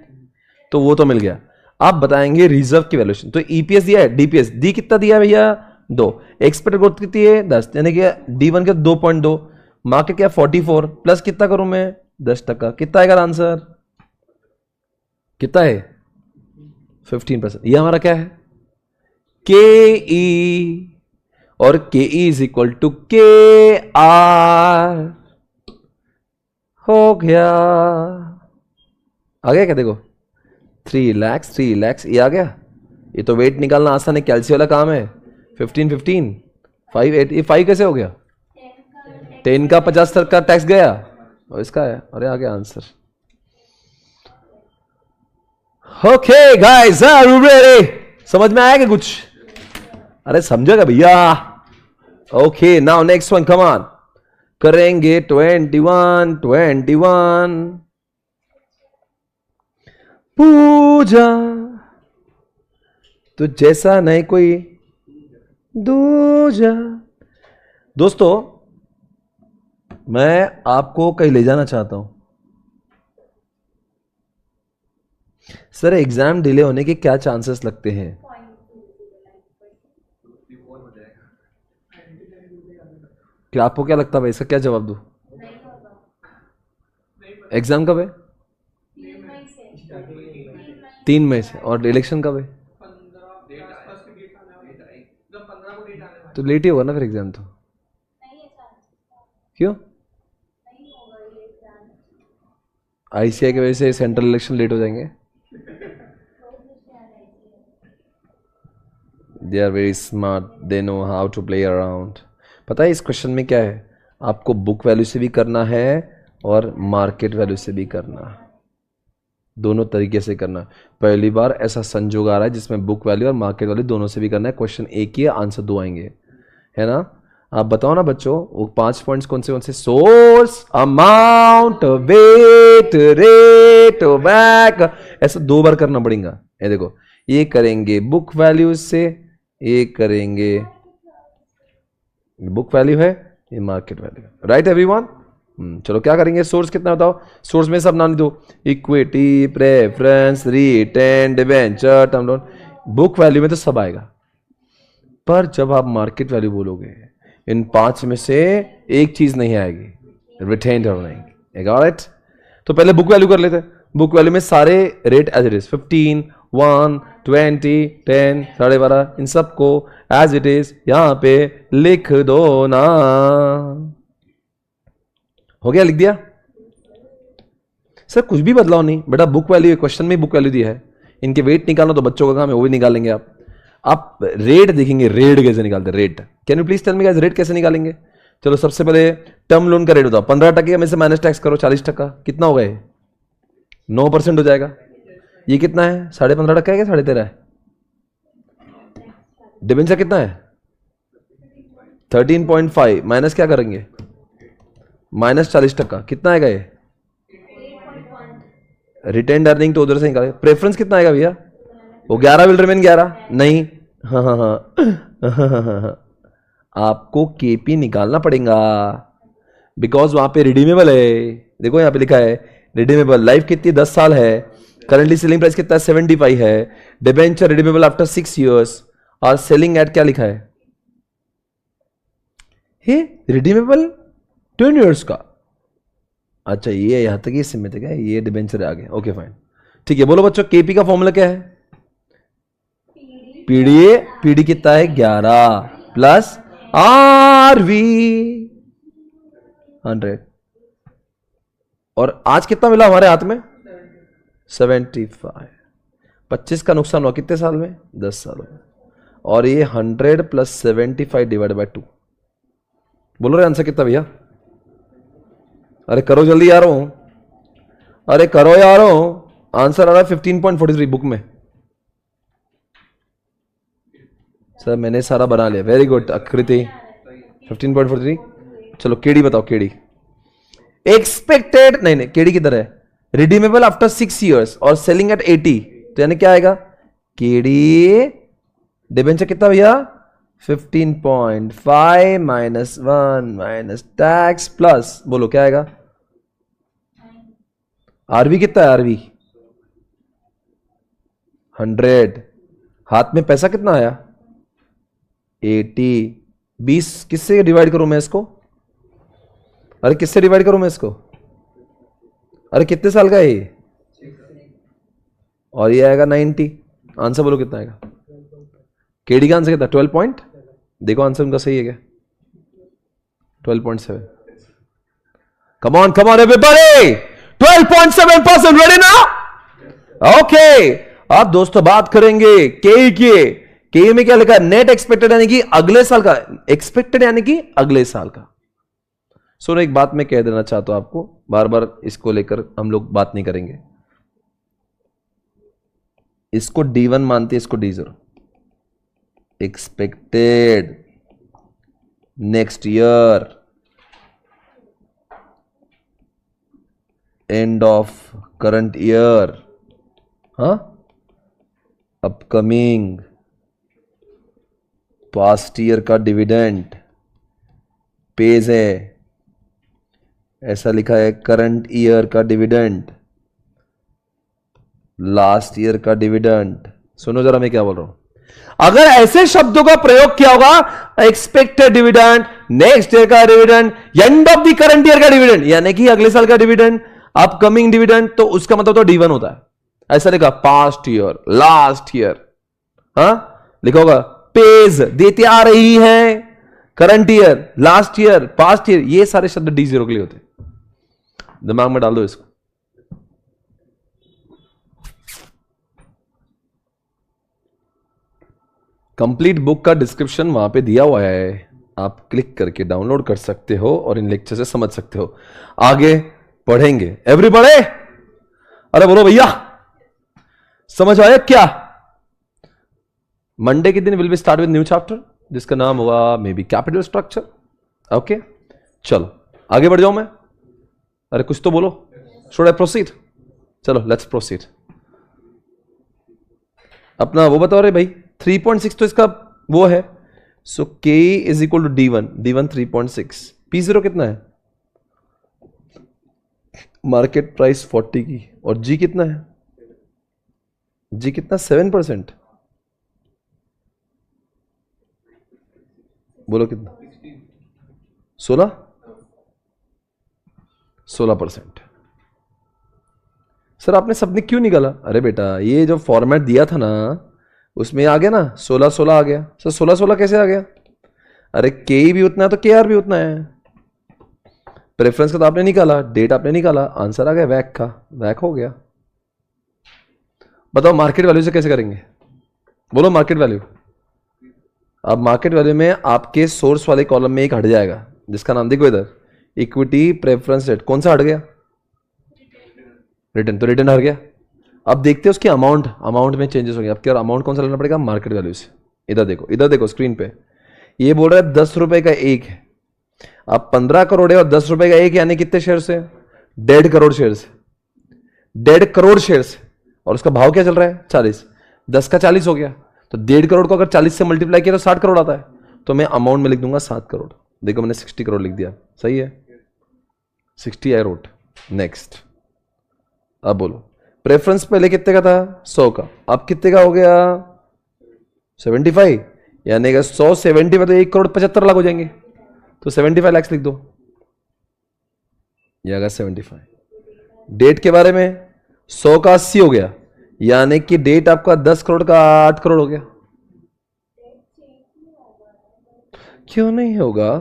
A: तो वो तो मिल गया। आप बताएंगे रिजर्व की वैल्यूएशन। तो ईपीएस दिया है, डीपीएस डी कितना दिया है भैया 2, एक्सपेक्टेड ग्रोथ कितनी है 10, यानी कि D1 के 2.2, मार्केट क्या 44 प्लस कितना करूं मैं 10%, कितना आएगा आंसर, कितना है 15%। ये हमारा क्या है के ई, और के ई इज इक्वल टू के आर, हो गया। आ गया क्या, देखो 3 लाख ये आ गया। ये तो वेट निकालना आसान है, कैलसी वाला काम है। 15 5 8, ये 5 कैसे हो गया, 10 का 50 का टैक्स गया, और इसका है, अरे आ गया answer. Okay guys, are you ready? समझ में आया क्या कुछ? अरे समझेगा भैया। Okay now next one, come on, करेंगे 21 पूजा तो जैसा नहीं कोई दूजा। दोस्तों मैं आपको कहीं ले जाना चाहता हूं। सर एग्जाम डिले होने के क्या चांसेस लगते हैं? क्या आपको क्या लगता है भाई, इसका क्या जवाब दूं? एग्जाम कब है? 3 मई से। और इलेक्शन कब है? तो लेट ही होगा ना फिर एग्जाम तो। क्यों? आईसीआई की वजह से सेंट्रल इलेक्शन लेट हो जाएंगे। They are very smart, they know how to play around. पता है इस क्वेश्चन में क्या है, आपको बुक वैल्यू से भी करना है और मार्केट वैल्यू से भी करना है, दोनों तरीके से करना है। पहली बार ऐसा संजोग आ रहा है जिसमें बुक वैल्यू और मार्केट वैल्यू दोनों से भी करना है। क्वेश्चन एक ही है, आंसर 2 आएंगे, है ना? आप बताओ ना बच्चों, वो 5 पॉइंट्स कौन से? Source, amount, weight, rate, back, ऐसा 2 बार करना पड़ेगा। ये देखो, ये करेंगे बुक वैल्यू से, ये करेंगे बुक वैल्यू है, ये मार्केट वैल्यू, राइट एवरीवन? चलो क्या करेंगे, सोर्स कितना बताओ? सोर्स में सब नाम दो, equity, preference, retained, debenture, term loan. Book value में तो सब आएगा, पर जब आप मार्केट वैल्यू बोलोगे इन 5 में से एक चीज नहीं आएगी, रिटेन्ड अर्निंग। ऑलराइट, तो पहले बुक वैल्यू कर लेते हैं। बुक वैल्यू में सारे रेट एज इट इज, 15, 1, 20, 10, 12.5, इन सबको एज इट इज यहां पे लिख दो ना। हो गया, लिख दिया? सर कुछ भी बदलाव नहीं बेटा, बुक वैल्यू क्वेश्चन में बुक वैल्यू दी है, इनके वेट निकालना तो बच्चों का काम है, वो भी निकालेंगे आप। आप रेट देखेंगे, रेट कैसे निकालते, rate can you please tell me guys, rate कैसे निकालेंगे? चलो सबसे पहले टर्म लोन का रेट बताओ, 15% में से माइनस टैक्स करो 40%, कितना होगा ये? 9% हो जाएगा। ये कितना है? 15.5% है क्या 13.5% है? डिबेंचर कितना है? 13.5 माइनस क्या करेंगे? माइनस 40%, कितना आएगा ये? रिटेन्ड अर्निंग तो उधर से निकाले। प्रेफरेंस कितना आएगा भैया? वो 11 विल रिमेन 11 नहीं। हाँ हाँ हाँ आपको केपी निकालना पड़ेगा, बिकॉज वहां पे रिडीमेबल है। देखो यहां पे लिखा है रिडीमेबल, लाइफ कितनी 10 साल है, करंटली सेलिंग प्राइस कितना 75 है, डिबेंचर रिडीमेबल आफ्टर 6 years, और सेलिंग एट क्या लिखा है? हे रिडीमेबल 10 years का। अच्छा ये यहां तक ही सीमित है, ये डिबेंचर आ गया। ओके फाइन, ठीक है। बोलो बच्चों केपी का फॉर्मूला क्या है? पीडीए, पीडी कितना है 11 प्लस आरवी 100, और आज कितना मिला हमारे हाथ में? 75। 25 का नुकसान हुआ कितने साल में? 10 सालों में। और ये 100 प्लस 75 डिवाइड बाय 2। बोलो रे आंसर कितना भैया? अरे करो जल्दी यारो, अरे करो यारो। आंसर आ रहा है 15.43 बुक में। सर मैंने सारा बना लिया, वेरी गुड आकृति। 15.43। चलो केडी बताओ, केडी एक्सपेक्टेड, नहीं केडी किधर है? रिडीमेबल आफ्टर 6 years और सेलिंग एट 80, तो यानी क्या आएगा? केडी डिबेंचर कितना भैया? 15.5 माइनस 1 माइनस टैक्स प्लस, बोलो क्या आएगा? आरवी कितना है? आरवी 100। हाथ में पैसा कितना आया? 80। 20 किससे डिवाइड करूं मैं इसको? अरे किससे डिवाइड करूं मैं इसको? अरे कितने साल का है ये? और ये आएगा 90। आंसर बोलो कितना आएगा? केडी का आंसर कितना? 12 पॉइंट, देखो आंसर उनका सही है क्या? 12.7। कम ऑन एवरीबॉडी, 12.7%। रेडी ना? ओके, अब दोस्तों बात करेंगे के में क्या लिखा है? नेट एक्सपेक्टेड यानी कि अगले साल का, एक्सपेक्टेड यानी कि अगले साल का। सुनो एक बात मैं कह देना चाहता हूं आपको, बार बार इसको लेकर हम लोग बात नहीं करेंगे। इसको D1 मानते हैं, इसको D0। Expected next year, end of current year, हाँ, अपकमिंग पास्ट ईयर का डिविडेंड पेज है, ऐसा लिखा है करंट ईयर का डिविडेंड, लास्ट ईयर का डिविडेंड। सुनो जरा मैं क्या बोल रहा हूं। अगर ऐसे शब्दों का प्रयोग किया होगा, एक्सपेक्टेड डिविडेंड, नेक्स्ट ईयर का dividend, end of the current year का डिविडेंड यानी कि अगले साल का डिविडेंड, अपकमिंग डिविडेंड, तो उसका मतलब तो D1 होता है। ऐसा लिखा पास्ट ईयर, लास्ट ईयर, हाँ लिखा होगा। पेज देती आ रही है, current year, last year, past year, ये सारे शब्द D0 के लिए होते हैं। दिमाग में डाल दो इसको। कंप्लीट बुक का डिस्क्रिप्शन वहां पे दिया हुआ है, आप क्लिक करके डाउनलोड कर सकते हो और इन लेक्चर से समझ सकते हो। आगे पढ़ेंगे एवरीबॉडी। अरे बोलो भैया, समझ आया क्या? मंडे के दिन will be start with new chapter जिसका नाम होगा may be capital structure. Okay, चलो आगे बढ़ जाऊं मैं। अरे कुछ तो बोलो, शुड आई प्रोसीड? चलो लेट्स प्रोसीड। अपना वो बताओ रे भाई, 3.6 तो इसका वो है, so K is equal to D1 3.6, P0 कितना है? मार्केट प्राइस 40 की, और G कितना है? G कितना? 7%। बोलो कितना? 16%। सर आपने सबने क्यों निकाला? अरे बेटा ये जो फॉर्मेट दिया था ना उसमें आ गया ना, 16 आ गया। सर 16 कैसे आ गया? अरे के भी उतना है तो के आर भी उतना है। प्रेफरेंस का तो आपने निकाला, डेट आपने निकाला, आंसर आ गया वैक का, वैक हो गया। बताओ मार्केट वैल्यू से कैसे करेंगे? बोलो मार्केट वैल्यू। अब मार्केट वैल्यू में आपके सोर्स वाले कॉलम में एक हट जाएगा जिसका नाम देखो इधर, इक्विटी प्रेफरेंस रेट। कौन सा हट गया? रिटर्न। तो रिटर्न हट गया। अब देखते हैं उसकी अमाउंट में चेंजेस हो गया। अब क्या अमाउंट कौन सा लेना पड़ेगा? मार्केट वैल्यू से। इधर देखो स्क्रीन पे, ये बोल रहा है 10 रुपए का एक है। अब 15 करोड़ है और 10 रुपए का एक, यानी कितने शेयर से? 1.5 करोड़ शेयर से। 1.5 करोड़ शेयर से, और उसका भाव क्या चल रहा है? 40। 10 का 40 हो गया, तो 1.5 करोड़ को अगर 40 से मल्टीप्लाई किया तो 60 करोड़ आता है। तो मैं अमाउंट में लिख दूंगा 7 करोड़। देखो मैंने 60 करोड़ लिख दिया, सही है? 60 आई रोट। नेक्स्ट, अब बोलो प्रेफरेंस पहले कितने का था? 100 का, अब कितने का हो गया? 75। यानी कि 100 75 तो 1 करोड़ 75 लाख हो जाएंगे, तो 75 लाख लिख दो, ये आएगा 75। डेट के बारे में 100 का 80 हो गया, यानी कि डेट आपका 10 करोड़ का 8 करोड़ हो गया। क्यों नहीं होगा?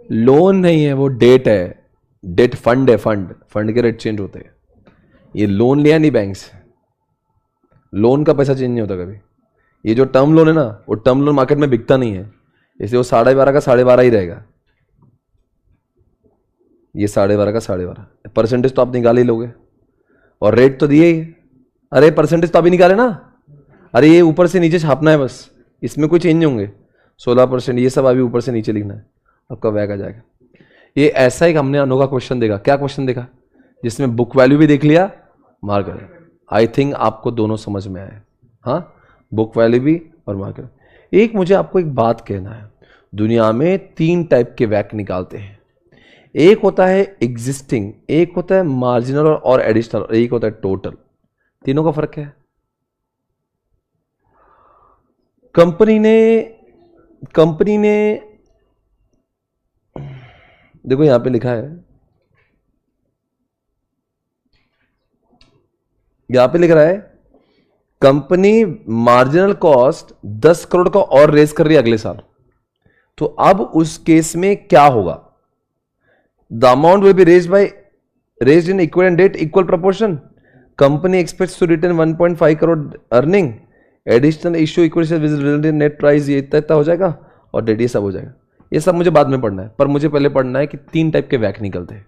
A: लोन नहीं है वो, डेट है। डेट फंड है, फंड के रेट चेंज होते हैं। ये लोन लिया नहीं बैंक से, लोन का पैसा चेंज नहीं होता कभी। ये जो टर्म लोन है ना, वो टर्म लोन मार्केट में बिकता नहीं है, इसलिए वो 12.5 का 12.5 ही रहेगा। ये 12.5 का 12.5 परसेंटेज तो आप निकाल ही लोगे, और रेट तो दिए ही। अरे परसेंटेज तो अभी निकाले ना, अरे ये ऊपर से नीचे छापना है बस, इसमें कोई चेंज होंगे। 16% ये सब अभी ऊपर से नीचे लिखना है, आपका वैक आ जाएगा। ये ऐसा ही हमने अनोखा क्वेश्चन देखा। क्या क्वेश्चन देखा? जिसमें बुक वैल्यू भी देख लिया, मार्केट। आई थिंक आपको दोनों समझ में आए। हाँ, बुक वैल्यू भी और मार्केट। एक मुझे आपको एक बात कहना है, दुनिया में 3 टाइप के वैक निकालते हैं। एक होता है एग्जिस्टिंग, एक होता है मार्जिनल और एडिशनल, और एक होता है टोटल। तीनों का फर्क है। कंपनी ने देखो यहां पे लिखा है, यहां पे लिख रहा है कंपनी मार्जिनल कॉस्ट 10 करोड़ का और रेज कर रही है अगले साल। तो अब उस केस में क्या होगा? The amount will be raised in equal and debt equal proportion. Company expects to return 1.5 crore earning, additional issue equal net price, ये इतना हो जाएगा, और डेट ये सब हो जाएगा। ये सब मुझे बाद में पढ़ना है, पर मुझे पहले पढ़ना है कि 3 टाइप के वैक निकलते हैं।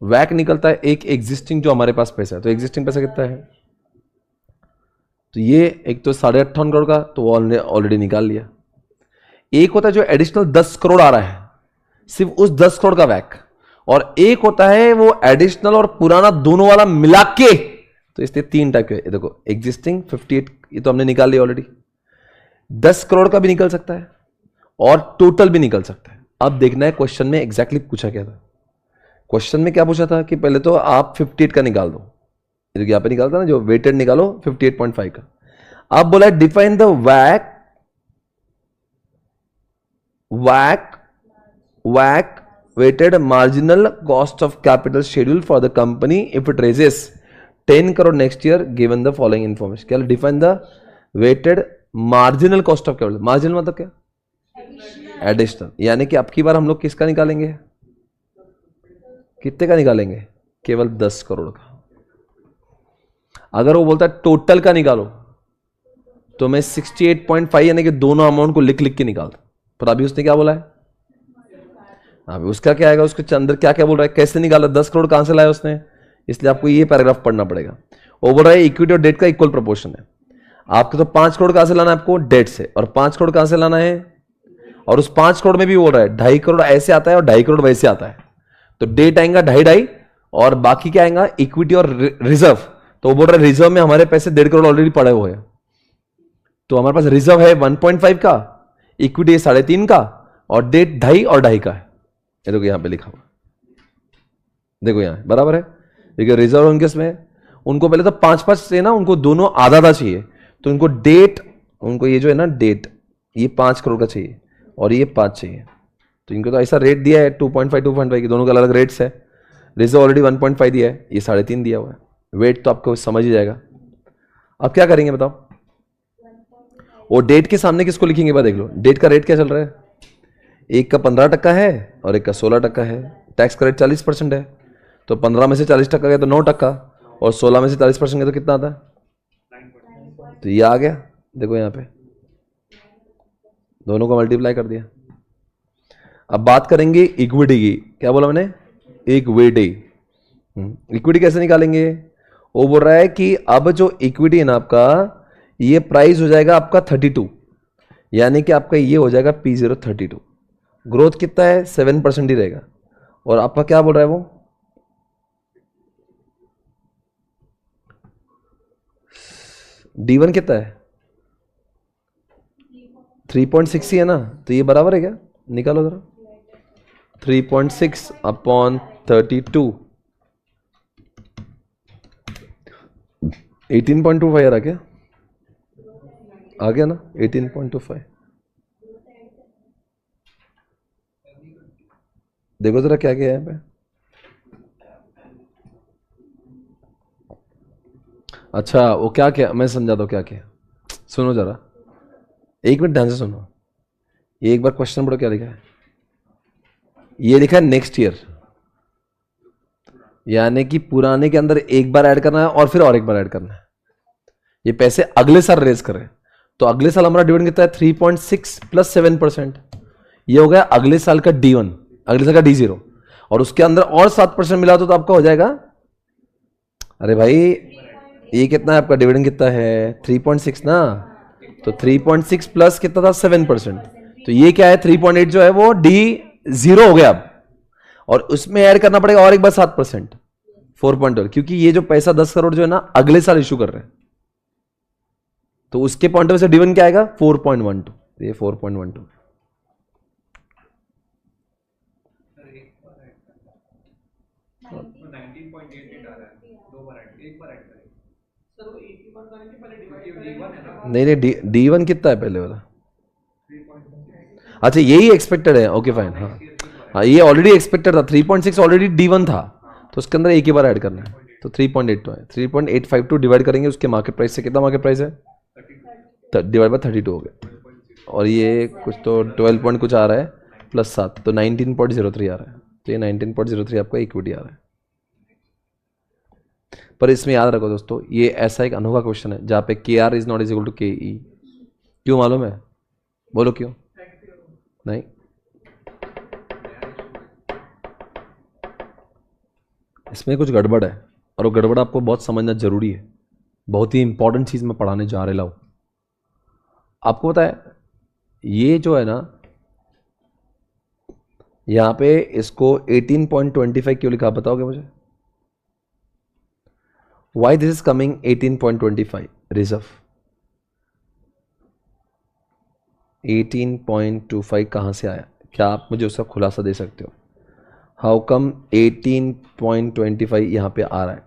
A: वैक निकलता है एक एग्जिस्टिंग, जो हमारे पास पैसा है, तो एग्जिस्टिंग पैसा कितना है? तो ये एक तो 58.5 करोड़ का, तो वो ऑलरेडी निकाल लिया। एक होता है जो एडिशनल 10 करोड़ आ रहा है, सिर्फ उस 10 करोड़ का वैक, और एक होता है वो एडिशनल और पुराना दोनों वाला मिला के। तो इसलिए 3 टाइप के, देखो एग्जिस्टिंग 58, ये तो हमने निकाल लिया ऑलरेडी। 10 करोड़ का भी निकल सकता है और टोटल भी निकल सकता है। अब देखना है क्वेश्चन में एग्जैक्टली पूछा क्या था। क्वेश्चन में क्या पूछा था कि पहले तो आप 58 का निकाल दो, यहां पे निकालता ना, जो वेटेड निकालो 58.5 का। अब बोला है define the WACC weighted marginal cost of capital schedule for the company if it raises 10 crore next year given the following information। क्या? Define the weighted marginal cost of capital। Marginal मतलब क्या? Additional. यानी कि अब की बार हम लोग किसका निकालेंगे? कितने का निकालेंगे? केवल 10 करोड़ का। अगर वो बोलता है टोटल का निकालो, तो मैं 68.5 यानी कि दोनों अमाउंट को लिख के निकालता। पर अभी उसने क्या बोला है? अभी उसका क्या आएगा, उसके अंदर क्या क्या बोल रहा है, कैसे निकाला, 10 करोड़ कहां से लाया उसने? इसलिए आपको ये पैराग्राफ पढ़ना पड़ेगा। वो बोल रहा है इक्विटी और डेट का इक्वल प्रोपोर्शन है। आपको तो 5 करोड़ कहां से लाना है? आपको डेट से। और 5 करोड़ कहां से लाना है? और उस 5 करोड़ में भी बोल रहा है 2.5 करोड़ ऐसे आता है और 2.5 करोड़ वैसे आता है। तो डेट आएगा 2.5, और बाकी क्या आएगा? इक्विटी और रिजर्व। तो वो बोल रहा है रिजर्व में हमारे पैसे 1.5 करोड़ ऑलरेडी पड़े हुए हैं। तो हमारे पास रिजर्व है 1.5 का, इक्विटी 3.5 का, और डेट 2.5 और 2.5 का है। ये देखो यहां पे लिखा हुआ, देखो यहां बराबर है। देखिए रिजर्व उनके इसमें, उनको पहले तो 5-5 से ना, उनको दोनों आधा चाहिए। तो उनको डेट, उनको ये जो है ना डेट, ये 5 करोड़ का चाहिए और ये 5 चाहिए। तो इनको तो ऐसा रेट दिया है 2.5 की, दोनों का अलग अलग रेट्स है। रिजर्व ऑलरेडी 1.5 दिया है, ये 3.5 दिया हुआ है। वेट तो आपको समझ ही जाएगा। अब क्या करेंगे बताओ? वो डेट के सामने किसको लिखेंगे? बात देख लो, डेट का रेट क्या चल रहा है? एक का 15% है और एक का 16% है। टैक्स का रेट 40% है, तो 15 में से 40% गया तो 9%, और 16 में से 40% गया तो कितना आता है? तो ये आ गया, देखो यहाँ पे दोनों को मल्टीप्लाई कर दिया। अब बात करेंगे इक्विटी की। क्या बोला मैंने? इक्विटी। इक्विटी कैसे निकालेंगे? वो बोल रहा है कि अब जो इक्विटी है ना आपका, ये प्राइस हो जाएगा आपका 32, यानी कि आपका ये हो जाएगा P032। ग्रोथ कितना है? 7% ही रहेगा। और आपका क्या बोल रहा है वो? D1 कितना है? 3.6 ही है ना, तो ये बराबर है क्या? निकालो जरा। 3.6 अपॉन 32, 18.25 आ रहा क्या? आ गया ना 18.25। देखो जरा क्या क्या है यहाँ पे। अच्छा वो क्या क्या, मैं समझाता हूँ क्या क्या। सुनो जरा, 1 मिनट ध्यान से सुनो। ये एक बार क्वेश्चन पढ़ो, क्या लिखा है? ये लिखा है नेक्स्ट ईयर, यानी कि पुराने के अंदर एक बार ऐड करना है और फिर और एक बार ऐड करना है। ये पैसे अगले साल रेज करें, तो अगले साल हमारा डिविडेंड कितना है? 3.6 प्लस 7%। ये हो गया अगले साल का D1, अगले साल का D0, और उसके अंदर और 7% मिला तो आपका हो जाएगा। अरे भाई ये कितना है आपका डिविडेंड? कितना है? 3.6 ना, तो 3.6 प्लस कितना था? 7%। तो ये क्या है? 3.8 जो है वो D0 हो गया अब, और उसमें ऐड करना पड़ेगा और एक बार 7%, 4.2, क्योंकि ये जो पैसा 10 करोड़ जो है ना अगले साल इशू कर रहे हैं, तो उसके पॉइंट ऑफ व्यू से डिविडेंड क्या आएगा? 4.12। तो ये 4.12। नहीं नहीं, D1 कितना है पहले वाला? अच्छा यही एक्सपेक्टेड है, ओके फाइन। हाँ हाँ, ये ऑलरेडी एक्सपेक्टेड था, 3.6 ऑलरेडी D1 था, तो उसके अंदर एक ही बार ऐड करना है, तो 3.82 है। 3.852 डिवाइड करेंगे उसके मार्केट प्राइस से, कितना मार्केट प्राइस है? डिवाइड बाय 32 हो गया, और ये कुछ तो 12 पॉइंट कुछ आ रहा है प्लस 7, तो 19.03 आ रहा है, तो ये 19.03 आपका इक्विटी आ रहा है। पर इसमें याद रखो दोस्तों, ये ऐसा एक अनोखा क्वेश्चन है जहाँ पे KR is not is equal to KE। क्यों मालूम है? बोलो क्यों? नहीं, इसमें कुछ गड़बड़ है, और वो गड़बड़ आपको बहुत समझना जरूरी है। बहुत ही इंपॉर्टेंट चीज मैं पढ़ाने जा रहा हूं। आपको पता है ये जो है ना, यहां पे इसको 18.25 क्यों लिखा, बताओगे मुझे? Why this is coming 18.25 reserve? 18.25 कहां से आया? क्या आप मुझे उसका खुलासा दे सकते हो? हाउ कम 18.25 यहां पे आ रहा है?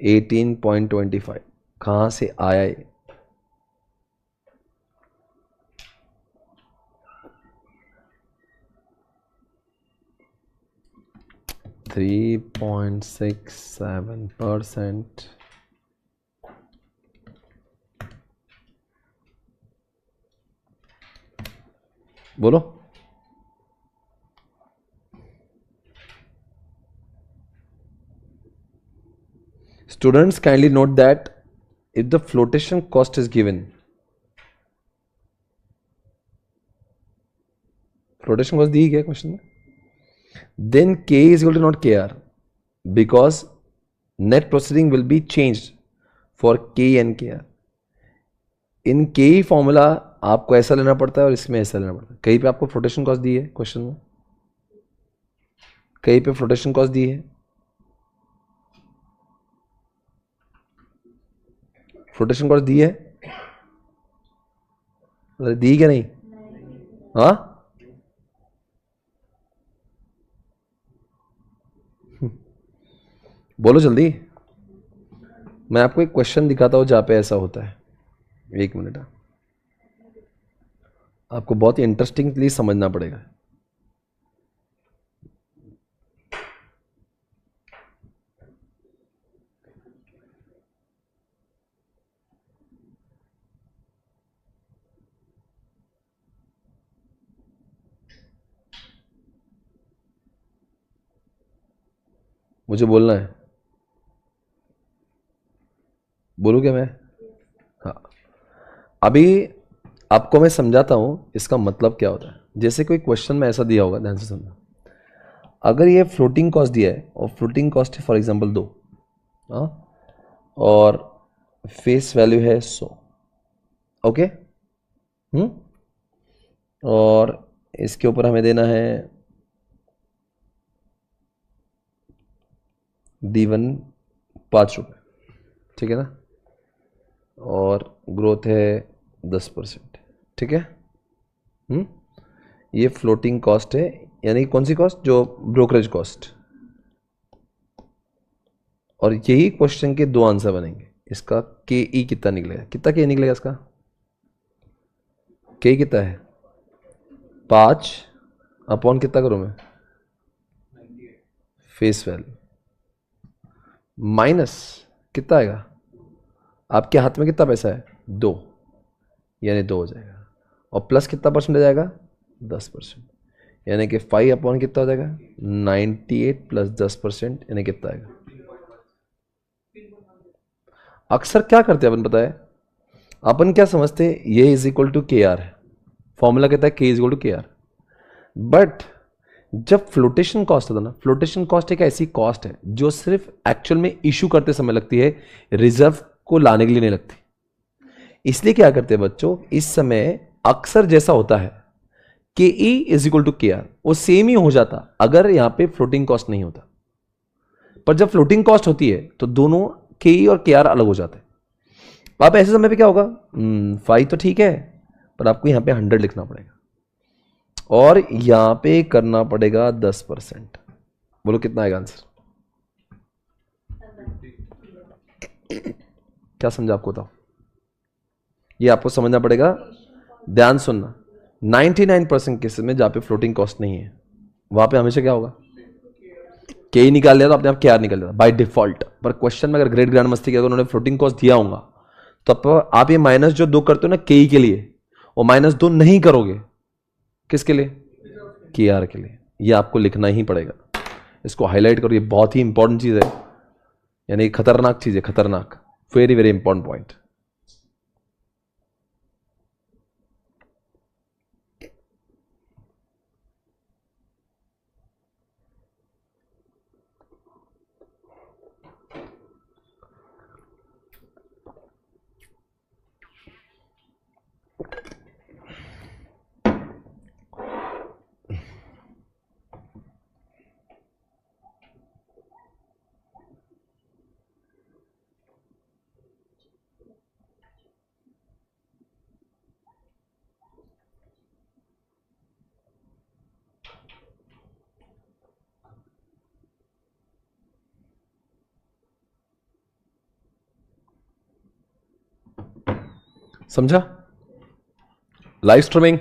A: 18.25 कहां से आया ये? $3.67%। बोलो। Students, kindly note that if the flotation cost is given, flotation cost दी गया क्वेश्चन में, then K is equal to not KR, because net proceeding will be changed for K and KR. In KE formula आपको ऐसा लेना पड़ता है और इसमें ऐसा लेना पड़ता है। कहीं पे आपको फ्लोटेशन कॉस्ट दी है क्वेश्चन में, कहीं पे फ्लोटेशन कॉस्ट दी है, फ्लोटेशन कॉस्ट दी है, दी क्या नहीं? हाँ, बोलो जल्दी। मैं आपको एक क्वेश्चन दिखाता हूं जहां पे ऐसा होता है। एक मिनट, आपको बहुत ही इंटरेस्टिंगली समझना पड़ेगा। मुझे बोलना है, बोलूं क्या मैं? हाँ, अभी आपको मैं समझाता हूं इसका मतलब क्या होता है। जैसे कोई क्वेश्चन में ऐसा दिया होगा, ध्यान से सुनना। अगर ये फ्लोटिंग कॉस्ट दिया है और फ्लोटिंग कॉस्ट है फॉर एग्जांपल 2, और फेस वैल्यू है 100, ओके, और इसके ऊपर हमें देना है D1 ₹5, ठीक है ना, और ग्रोथ है 10%, ठीक है। ये फ्लोटिंग कॉस्ट है, यानी कौन सी कॉस्ट? जो ब्रोकरेज कॉस्ट। और यही क्वेश्चन के दो आंसर बनेंगे। इसका KE कितना निकलेगा? कितना KE निकलेगा इसका? KE कितना है? 5 अपॉन कितना करूं मैं? फेस वैल्यू माइनस कितना आएगा? आपके हाथ में कितना पैसा है? 2, यानी 2 हो जाएगा, और प्लस कितना परसेंट आ जाएगा? 10%, यानी कि 5 अपॉन कितना हो जाएगा? 98 प्लस 10%, यानी कितना आएगा? अक्सर क्या करते हैं अपन, पता है अपन क्या समझते हैं? ये इज इक्वल टू KR है, फॉर्मूला कहता है K is equal to KR। But जब फ्लोटेशन कॉस्ट होता है ना, फ्लोटेशन कॉस्ट एक ऐसी कॉस्ट है जो सिर्फ एक्चुअल में इशू करते समय लगती है, रिजर्व को लाने के लिए नहीं लगती। इसलिए क्या करते हैं बच्चों, इस समय अक्सर जैसा होता है KE is equal to KR, वो सेम ही हो जाता अगर यहां पे फ्लोटिंग कॉस्ट नहीं होता। पर जब फ्लोटिंग कॉस्ट होती है तो दोनों KE और KR अलग हो जाते हैं। आप ऐसे समय पे क्या होगा, 5 तो ठीक है, पर आपको यहाँ पे 100 लिखना पड़ेगा और यहाँ पे करना पड़ेगा 10%। बोलो कितना आएगा आंसर? क्या समझा आपको बताओ? ये आपको समझना पड़ेगा, ध्यान सुनना। 99% केसेस में जहां पे फ्लोटिंग कॉस्ट नहीं है वहां पे हमेशा क्या होगा, के ही निकाल लिया तो अपने आप के आर निकल जाता बाय डिफॉल्ट। पर क्वेश्चन में अगर ग्रेट ग्रैंड मस्ती किया, उन्होंने फ्लोटिंग कॉस्ट दिया होगा तो आप ये माइनस जो 2 करते हो ना के के लिए, वो -2 नहीं करोगे। किसके लिए? के आर के लिए। ये आपको लिखना ही पड़ेगा, इसको हाईलाइट करो, ये बहुत ही इंपॉर्टेंट चीज है, यानी खतरनाक चीज है, खतरनाक, वेरी वेरी इंपॉर्टेंट पॉइंट। समझा? लाइव स्ट्रीमिंग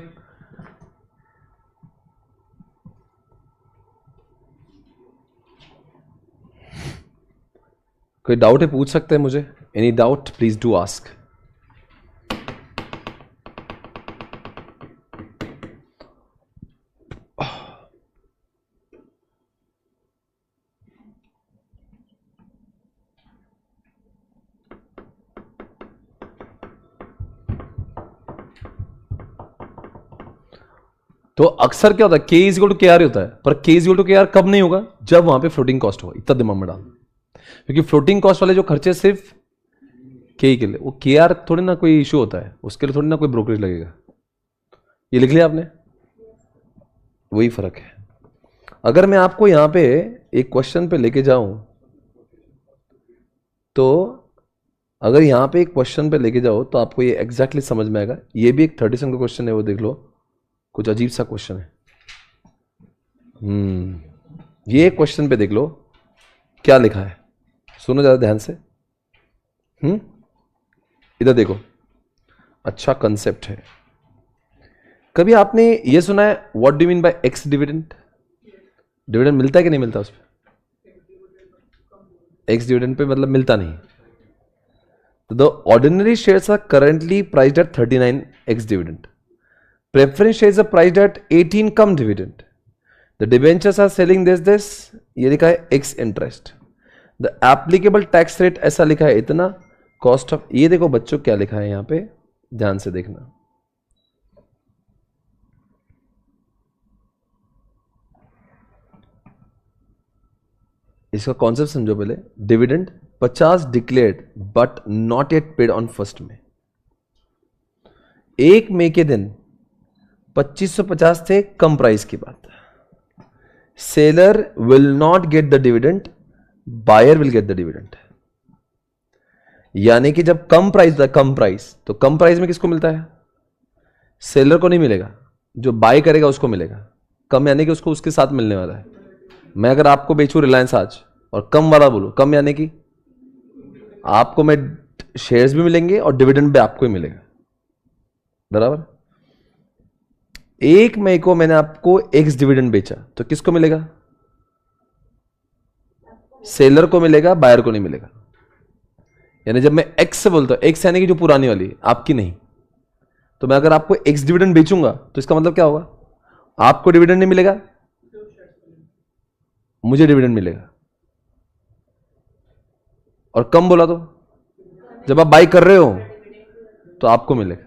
A: कोई डाउट है पूछ सकते हैं मुझे, any doubt please do ask. तो अक्सर क्या होता है, के इज इक्वल टू के आर होता है, पर के इज इक्वल टू के आर कब नहीं होगा, जब वहां पे फ्लोटिंग कॉस्ट होगा। इतना दिमाग में डाल, क्योंकि फ्लोटिंग कॉस्ट वाले जो खर्चे सिर्फ के के लिए, वो के आर थोड़ी ना कोई इशू होता है, उसके लिए थोड़ी ना कोई ब्रोकरेज लगेगा। ये लिख लिया आपने? वही फर्क है। अगर मैं आपको यहां पे एक क्वेश्चन पे लेके जाऊं, तो अगर यहां पे एक क्वेश्चन पे लेके जाओ तो आपको ये एग्जैक्टली समझ में आएगा। ये भी एक 37 का क्वेश्चन है, वो देख लो, कुछ अजीब सा क्वेश्चन है। ये क्वेश्चन पे देख लो क्या लिखा है, सुनो ज्यादा ध्यान से। इधर देखो, अच्छा कंसेप्ट है। कभी आपने ये सुना है what do mean by x dividend? Dividend मिलता है कि नहीं मिलता उस पर? एक्स डिविडेंड पे मतलब मिलता नहीं। The ordinary shares are currently priced at 39 ex dividend, preference shares are priced at 18 cum dividend, the debentures are selling this, ये लिखा है ex interest, the applicable tax rate ऐसा लिखा है इतना, कॉस्ट ऑफ, ये देखो बच्चों क्या लिखा है यहां पे, ध्यान से देखना। इसका कॉन्सेप्ट समझो पहले। Dividend 50 declared but not yet paid on 1 मई। 1 मई के दिन 2550 थे, कम प्राइस की बात। Seller will not get the dividend, buyer will get the dividend. यानी कि जब कम प्राइस था, कम प्राइस, तो कम प्राइस में किसको मिलता है? सेलर को नहीं मिलेगा, जो बाय करेगा उसको मिलेगा। कम यानी कि उसको उसके साथ मिलने वाला है। मैं अगर आपको बेचूं रिलायंस आज और कम वाला बोलूं, कम यानी कि आपको मैं शेयर्स भी मिलेंगे और डिविडेंड भी आपको ही मिलेगा, बराबर। 1 मई को मैंने आपको एक्स डिविडेंड बेचा तो किसको मिलेगा? सेलर को मिलेगा, बायर को नहीं मिलेगा। यानी जब मैं एक्स से बोलता हूं, एक्स यानी कि जो पुरानी वाली, आपकी नहीं, तो मैं अगर आपको एक्स डिविडेंड बेचूंगा तो इसका मतलब क्या होगा? आपको डिविडेंड नहीं मिलेगा, मुझे डिविडेंड मिलेगा। और कम बोला तो जब आप बाई कर रहे हो तो आपको मिलेगा।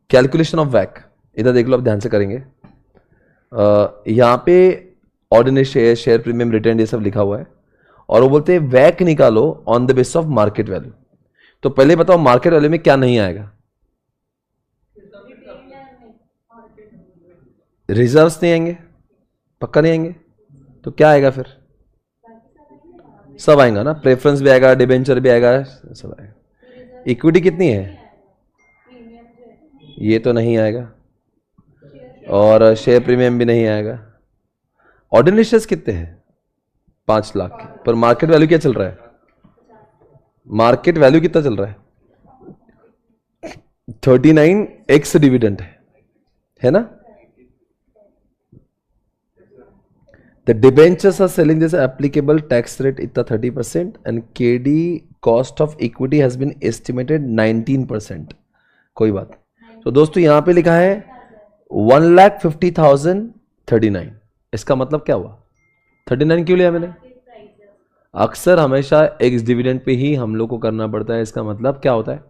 A: कैलकुलेशन ऑफ वैक इधर देख लो, आप ध्यान से करेंगे। यहां पे ordinary share, share premium, return, ये सब लिखा हुआ है, और वो बोलते हैं वैक निकालो on the basis of market value. तो पहले बताओ मार्केट वैल्यू में क्या नहीं आएगा? रिजर्व्स नहीं आएंगे, पक्का नहीं आएंगे, तो क्या आएगा फिर? सब आएगा ना, प्रेफरेंस भी आएगा, डिबेंचर भी आएगा, सब आएगा। इक्विटी कितनी है?
B: प्रीमियम जो है,
A: ये तो नहीं आएगा, और शेयर प्रीमियम भी नहीं आएगा। ऑर्डिनरी शेयर्स कितने हैं? 5 लाख, पर मार्केट वैल्यू क्या चल रहा है? मार्केट वैल्यू कितना चल रहा है? 39x डिविडेंड है ना? The debentures are selling this applicable tax rate इतना 30% and KD cost of equity has been estimated 19%। कोई बात। तो दोस्तों यहाँ पे लिखा है 1,50,039। इसका मतलब क्या हुआ? 39 क्यों लिया मैंने? अक्सर हमेशा एक्स डिविडेंड पे ही हम लोग को करना पड़ता है। इसका मतलब क्या होता है?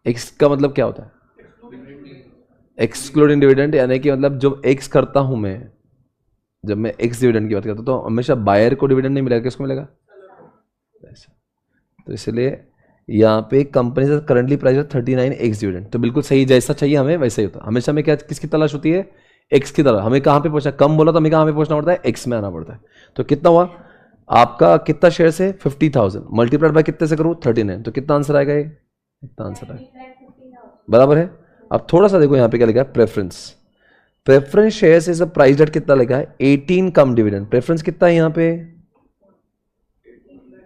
A: एक्स का मतलब क्या होता है? एक्सक्लूडिंग डिविडेंड, यानी कि मतलब जब एक्स करता हूं मैं, जब मैं एक्स डिविडेंड की बात करता हूं तो हमेशा बायर को डिविडेंड नहीं मिलेगा, किसको मिलेगा? तो इसलिए यहाँ पे कंपनी से करंटली प्राइस है 39x डिविडेंड, तो बिल्कुल सही, जैसा चाहिए हमें वैसा ही होता है। हमेशा में क्या, किसकी तलाश होती है? एक्स की तरह। हमें कहाँ पे पहुंचना, कम बोला तो हमें कहाँ पे पहुंचना पड़ता है? एक्स में आना पड़ता है। तो कितना हुआ आपका, कितना शेयर से? 50,000 मल्टीप्लाइड बाय कितने से करूँ? 39, तो कितना आंसर आएगा? ये इतना आंसर आएगा, बराबर है। अब थोड़ा सा देखो यहाँ पे क्या लिखा है, preference. Preference shares is a price date कितना लिखा है? 18 कम डिविडेंड। प्रेफरेंस कितना है यहाँ पे?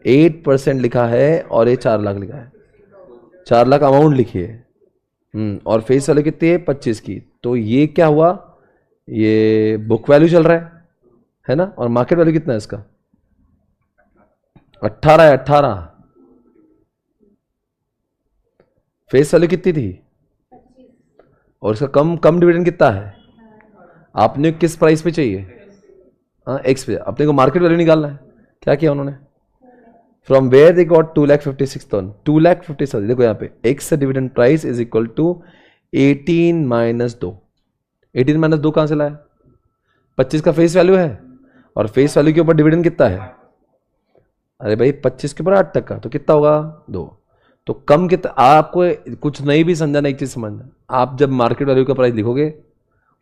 A: 8% लिखा है, और ये 4 लाख लिखा है। 4 लाख अमाउंट लिखी है, और फेस वैल्यू कितनी है? 25 की। तो ये क्या हुआ? ये बुक वैल्यू चल रहा है ना? और मार्केट वैल्यू कितना है इसका? 18 है, 18। फेस वैल्यू कितनी थी? और इसका कम कम डिविडेंड कितना है? आपने किस प्राइस पे चाहिए? हाँ, एक्स पे। अपने को मार्केट वैल्यू निकालना है। क्या किया उन्होंने? From where they got 2,56,000, 2,57,000। देखो यहाँ पे ex dividend price is equal to 18 minus 2। 18 minus 2 कहां से लाया? 25 का फेस वैल्यू है, और फेस वैल्यू के ऊपर डिविडेंड कितना है? अरे भाई 25 के ऊपर 8%, तो कितना होगा? 2। तो कम कितना? आपको कुछ नहीं भी समझाना, एक चीज समझना, आप जब मार्केट वैल्यू का प्राइस लिखोगे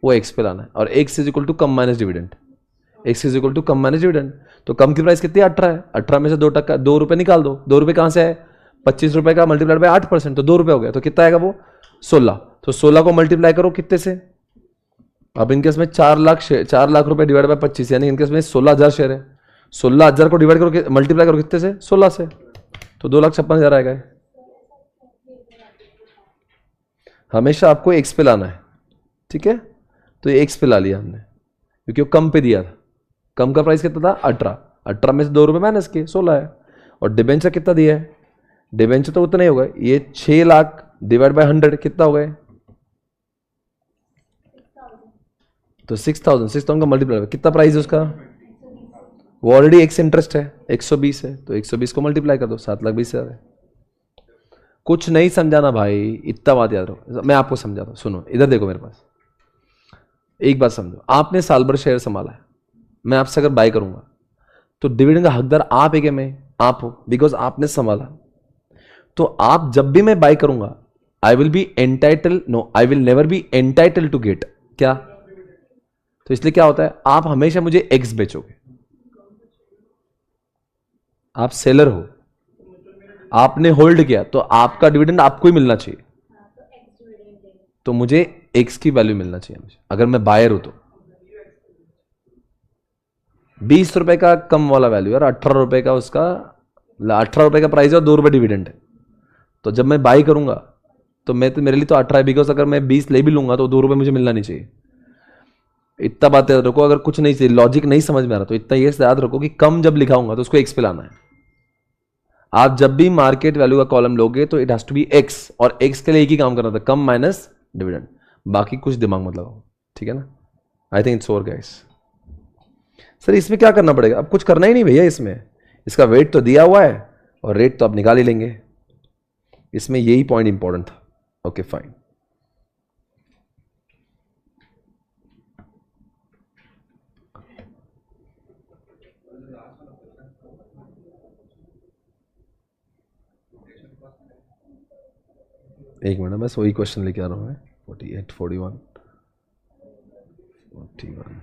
A: वो एक्स पे लाना है, और ex is equal to cum minus dividend. Ex is equal to cum minus dividend. तो कम की प्राइस कितनी है? 18 है। 18 में से 2%, 2 रुपए निकाल दो। 2 रुपए कहां से है? 25 रुपए का मल्टीप्लाइड बाय 8%, तो 2 रुपए हो गया। तो कितना आएगा वो? 16। तो 16 को मल्टीप्लाई करो कितने से? अब इनके इसमें 4 लाख रुपए डिवाइड बाय 25, यानी इनके इसमें 16,000 शेयर है। 16,000 को डिवाइड करो, मल्टीप्लाई करो कितने से? 16 से, तो 2,56,000 आएगा। हमेशा आपको एक्स पे लाना है, ठीक है? तो ये एक्स पे ला लिया हमने, क्योंकि वो कम पे दिया था। कम का प्राइस कितना था? 18। 18 में से 2 रुपए माइनस किए, 16 है। और डिबेंचर कितना दिया है? डिबेंचर तो उतना ही होगा। ये 6 लाख डिवाइड बाय 100 कितना हो गए? तो 6,000 का मल्टीप्लाई कितना प्राइस है उसका? वो ऑलरेडी एक्स इंटरेस्ट है, 120 है, तो 120 को मल्टीप्लाई कर दो, 7,20,000 है। कुछ नहीं समझाना भाई, इतना बात याद रखो। मैं आपको समझाता हूं, सुनो इधर देखो मेरे पास। एक बात समझो, आपने साल भर शेयर संभाला है, मैं आपसे अगर बाय करूंगा तो डिविडेंड का हकदार आप है क्या? मैं? आप हो, बिकॉज आपने संभाला। तो आप जब भी मैं बाय करूंगा, I will be entitle, no I will never be entitle to get क्या? तो इसलिए क्या होता है, आप हमेशा मुझे एक्स बेचोगे। आप सेलर हो, आपने होल्ड किया, तो आपका डिविडेंड आपको ही मिलना चाहिए, तो मुझे एक्स की वैल्यू मिलना चाहिए अगर मैं बायर हूं तो। 20 रुपए का कम वाला वैल्यू और 18 रुपए का उसका, 18 रुपए का प्राइस है और 2 रुपए डिविडेंड है। तो जब मैं बाई करूंगा तो मैं तो, मेरे लिए तो 18 है, बिकॉज अगर मैं 20 ले भी लूंगा तो 2 रुपए मुझे मिलना नहीं चाहिए। इतना बात याद रखो। अगर कुछ नहीं चाहिए, लॉजिक नहीं समझ में आ रहा, तो इतना ये याद रखो कि कम जब लिखाऊंगा तो उसको एक्स पे लाना है। आप जब भी मार्केट वैल्यू का कॉलम लोगे तो it has to be ex, और एक्स के लिए एक ही काम करना था, कम माइनस डिविडेंड। बाकी कुछ दिमाग मत लगाओ, ठीक है ना? I think it's over guys. Sir इसमें क्या करना पड़ेगा? अब कुछ करना ही नहीं भैया, इसमें इसका वेट तो दिया हुआ है और रेट तो आप निकाल ही लेंगे। इसमें यही पॉइंट इंपॉर्टेंट था। Okay fine. एक मिनट, बस वही क्वेश्चन लेके आ रहा हूं मैं। 48, 41, 41।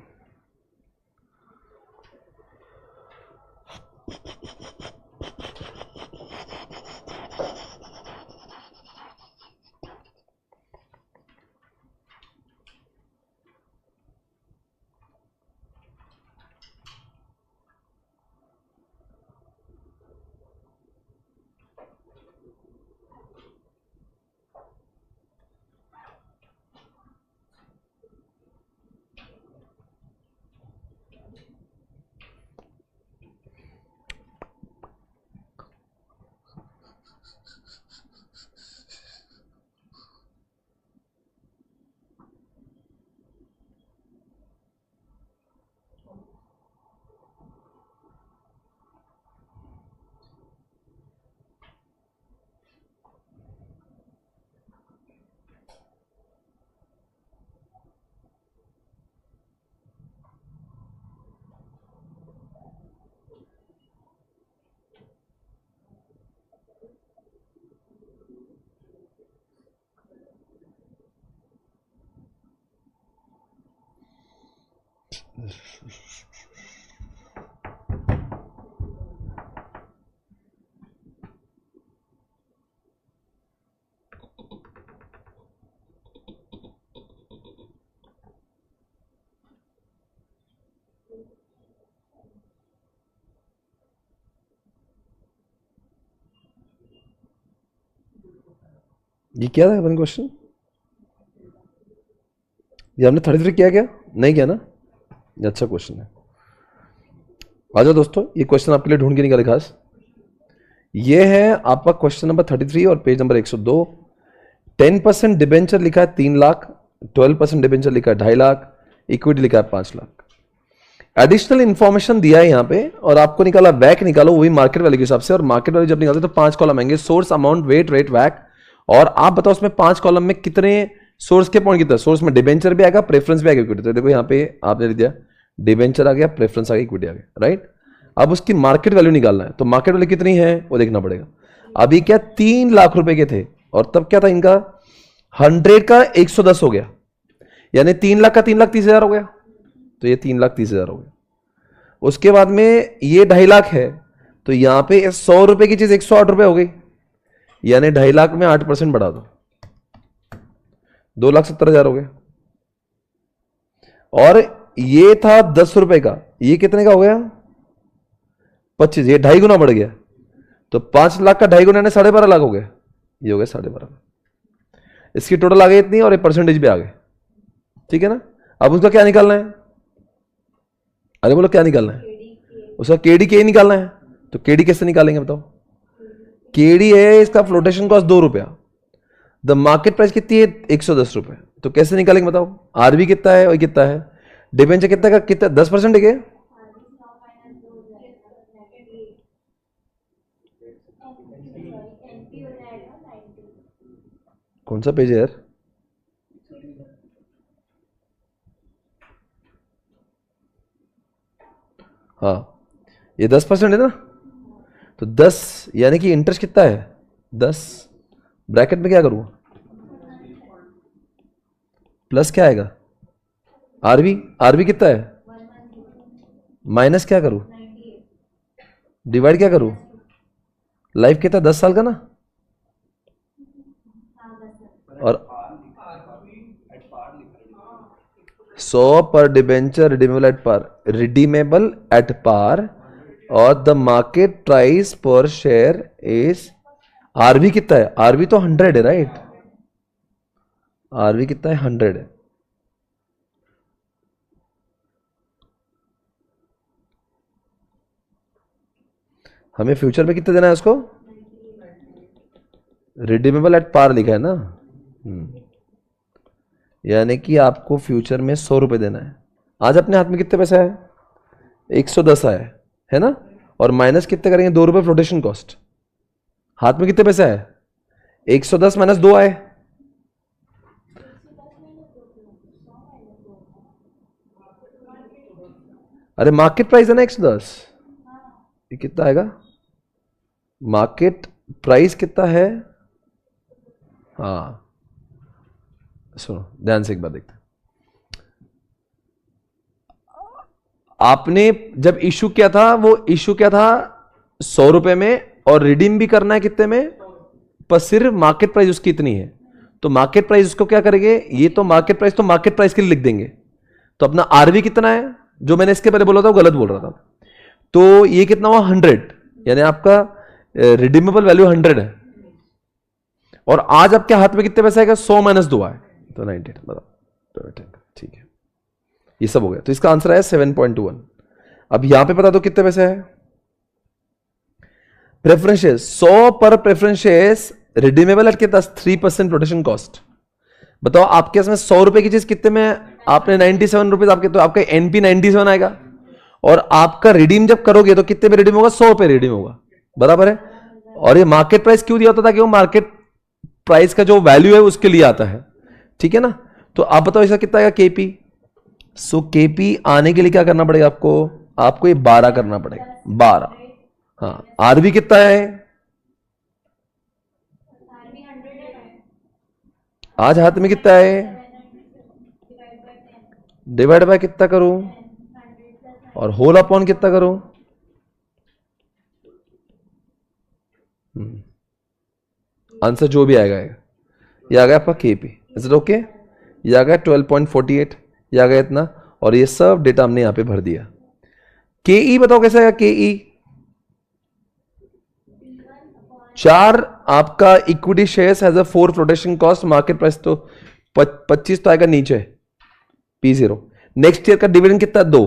A: ये क्या था अपन क्वेश्चन? ये हमने 33 किया क्या? नहीं किया ना? ये अच्छा क्वेश्चन है। आ जाओ दोस्तों, ये क्वेश्चन आपके लिए ढूंढ के निकाले खास। ये है आपका क्वेश्चन नंबर 33 और पेज नंबर 102। 10% डिबेंचर लिखा है 3 लाख, 12% डिबेंचर लिखा है 2.5 लाख, इक्विटी लिखा है 5 लाख। एडिशनल इंफॉर्मेशन दिया है यहां पे और आपको निकाला वैक, निकालो वो भी मार्केट वैल्यू के हिसाब से। और मार्केट वैल्यू जब निकालते तो 5 कॉलम आएंगे, सोर्स, अमाउंट, वेट, रेट, वैक। और आप बताओ उसमें 5 कॉलम में कितने सोर्स के पॉइंट कितना? सोर्स में डिबेंचर भी आएगा, प्रेफरेंस भी आएगा, इक्विटी। तो देखो यहाँ पे आपने लिख दिया डिबेंचर आ गया, प्रेफरेंस आ गया, इक्विटी आ गया, राइट। अब उसकी मार्केट वैल्यू निकालना है, तो मार्केट वैल्यू कितनी है वो देखना पड़ेगा। अभी क्या 3 लाख रुपए के थे और तब क्या था इनका 100 का 110 हो गया, यानी 3 लाख का 3,30,000 हो गया। तो ये 3,30,000 हो गया। उसके बाद में ये 2.5 लाख है, तो यहां पे 100 रुपए की चीज 108 रुपए हो गई, यानी 2.5 लाख में 8% बढ़ा दो, 2,70,000 हो गया। और ये था 10 रुपए का, ये कितने का हो गया 25, ये 2.5 गुना बढ़ गया। तो 5 लाख का 2.5 गुना यानी 12.5 लाख हो गया, ये हो गया 12.5 लाख। इसकी टोटल आ गई इतनी और एक परसेंटेज भी आ गए, ठीक है ना। अब उसका क्या निकालना है? अरे बोलो क्या निकालना है? उसका केडी के निकालना है। तो केडी कैसे निकालेंगे बताओ? केडी है इसका फ्लोटेशन कॉस्ट 2 रुपया, द मार्केट प्राइस कितनी है 110 रुपए। तो कैसे निकालेंगे बताओ? आरबी कितना है और कितना है? डिबेंचर कितना का कितना 10% है क्या? कौन सा पेज है यार? हाँ ये 10% है ना, तो 10 यानी कि इंटरेस्ट कितना है 10, ब्रैकेट में क्या करूँ प्लस क्या आएगा आरबी, आरबी कितना है माइनस क्या करूँ डिवाइड क्या करूँ, लाइफ कितना 10 साल का ना, और 100 per debenture redeemable at par, redeemable at par, और the market price per share is, RB कितना है? आरबी तो 100 है राइट, आरबी कितना है 100 है। हमें फ्यूचर में कितना देना है उसको? रिडीमेबल एट पार लिखा है ना, यानी कि आपको फ्यूचर में 100 रुपए देना है। आज अपने हाथ में कितने पैसे आए? 110 आए है ना, और माइनस कितने करेंगे 2 रुपए फ्लोटेशन कॉस्ट। हाथ में कितने पैसे आए? 110 माइनस 2 आए, अरे मार्केट प्राइस है ना 110, ये कितना आएगा? मार्केट प्राइस कितना है? हाँ सुनो ध्यान से एक बात देखते हैं। आपने जब इशू किया था वो इशू क्या था 100 रुपए में, और रिडीम भी करना है कितने में, पर सिर्फ मार्केट प्राइस उसकी इतनी है। तो मार्केट प्राइस उसको क्या करेंगे, ये तो मार्केट प्राइस के लिए लिख देंगे। तो अपना आरवी कितना है, जो मैंने इसके पहले बोला था वो गलत बोल रहा था, तो ये कितना हुआ 100, यानी आपका रिडीमेबल वैल्यू 100 है। और आज आपके हाथ में कितने पैसे आएगा, 100 माइनस 2 है तो 98, बताओ। ठीक है, ये सब हो गया। तो इसका आंसर है 7.21। अब यहां पे पता तो कितने पैसे है, प्रेफरेंसेस 100 पर प्रेफरेंसेस रिडीमेबल एट कितना 3% प्रोटेक्शन कॉस्ट। बताओ आपके इसमें 100 रुपए की चीज कितने में, आपने 97 रुपीज आपके, तो आपका एनपी 97 आएगा, और आपका रिडीम जब करोगे तो कितने पे रिडीम होगा, 100 पे रिडीम होगा, बराबर है। और ये मार्केट प्राइस क्यों दिया होता था, कि वो मार्केट प्राइस का जो वैल्यू है उसके लिए आता है, ठीक है ना। तो आप बताओ इसका कितना आएगा केपी। सो केपी आने के लिए क्या करना पड़ेगा आपको ये 12 करना पड़ेगा, 12। हाँ, आरबी कितना है,
B: आरबी 100 है,
A: आज हाथ में कितना है, डिवाइड बाय कितना करूं, और होल अपॉन कितना करूं, आंसर जो भी आएगा ये आ गया आपका केपी। इज इट ओके, ये आ गया 12.48, ये आ गया इतना, और ये सब डेटा हमने यहां पे भर दिया। केई बताओ कैसे आएगा, केई 4 आपका equity shares has a 4 flotation cost, market price तो 25 तो आएगा नीचे P0। नेक्स्ट ईयर का डिविडेंड कितना 2,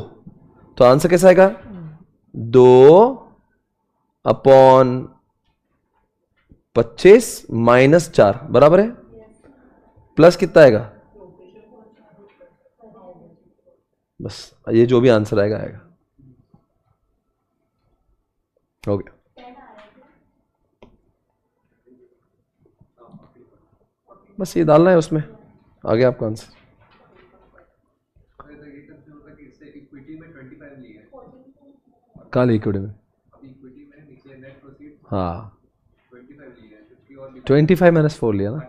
A: तो आंसर कैसा आएगा 2 अपॉन 25 माइनस 4 बराबर है, प्लस कितना आएगा, बस ये जो भी आंसर आएगा आएगा, हो गया। बस ये डालना है उसमें, आ गया आपका आंसर। कल इक्विटी में, हाँ 25 माइनस 4 लिया ना,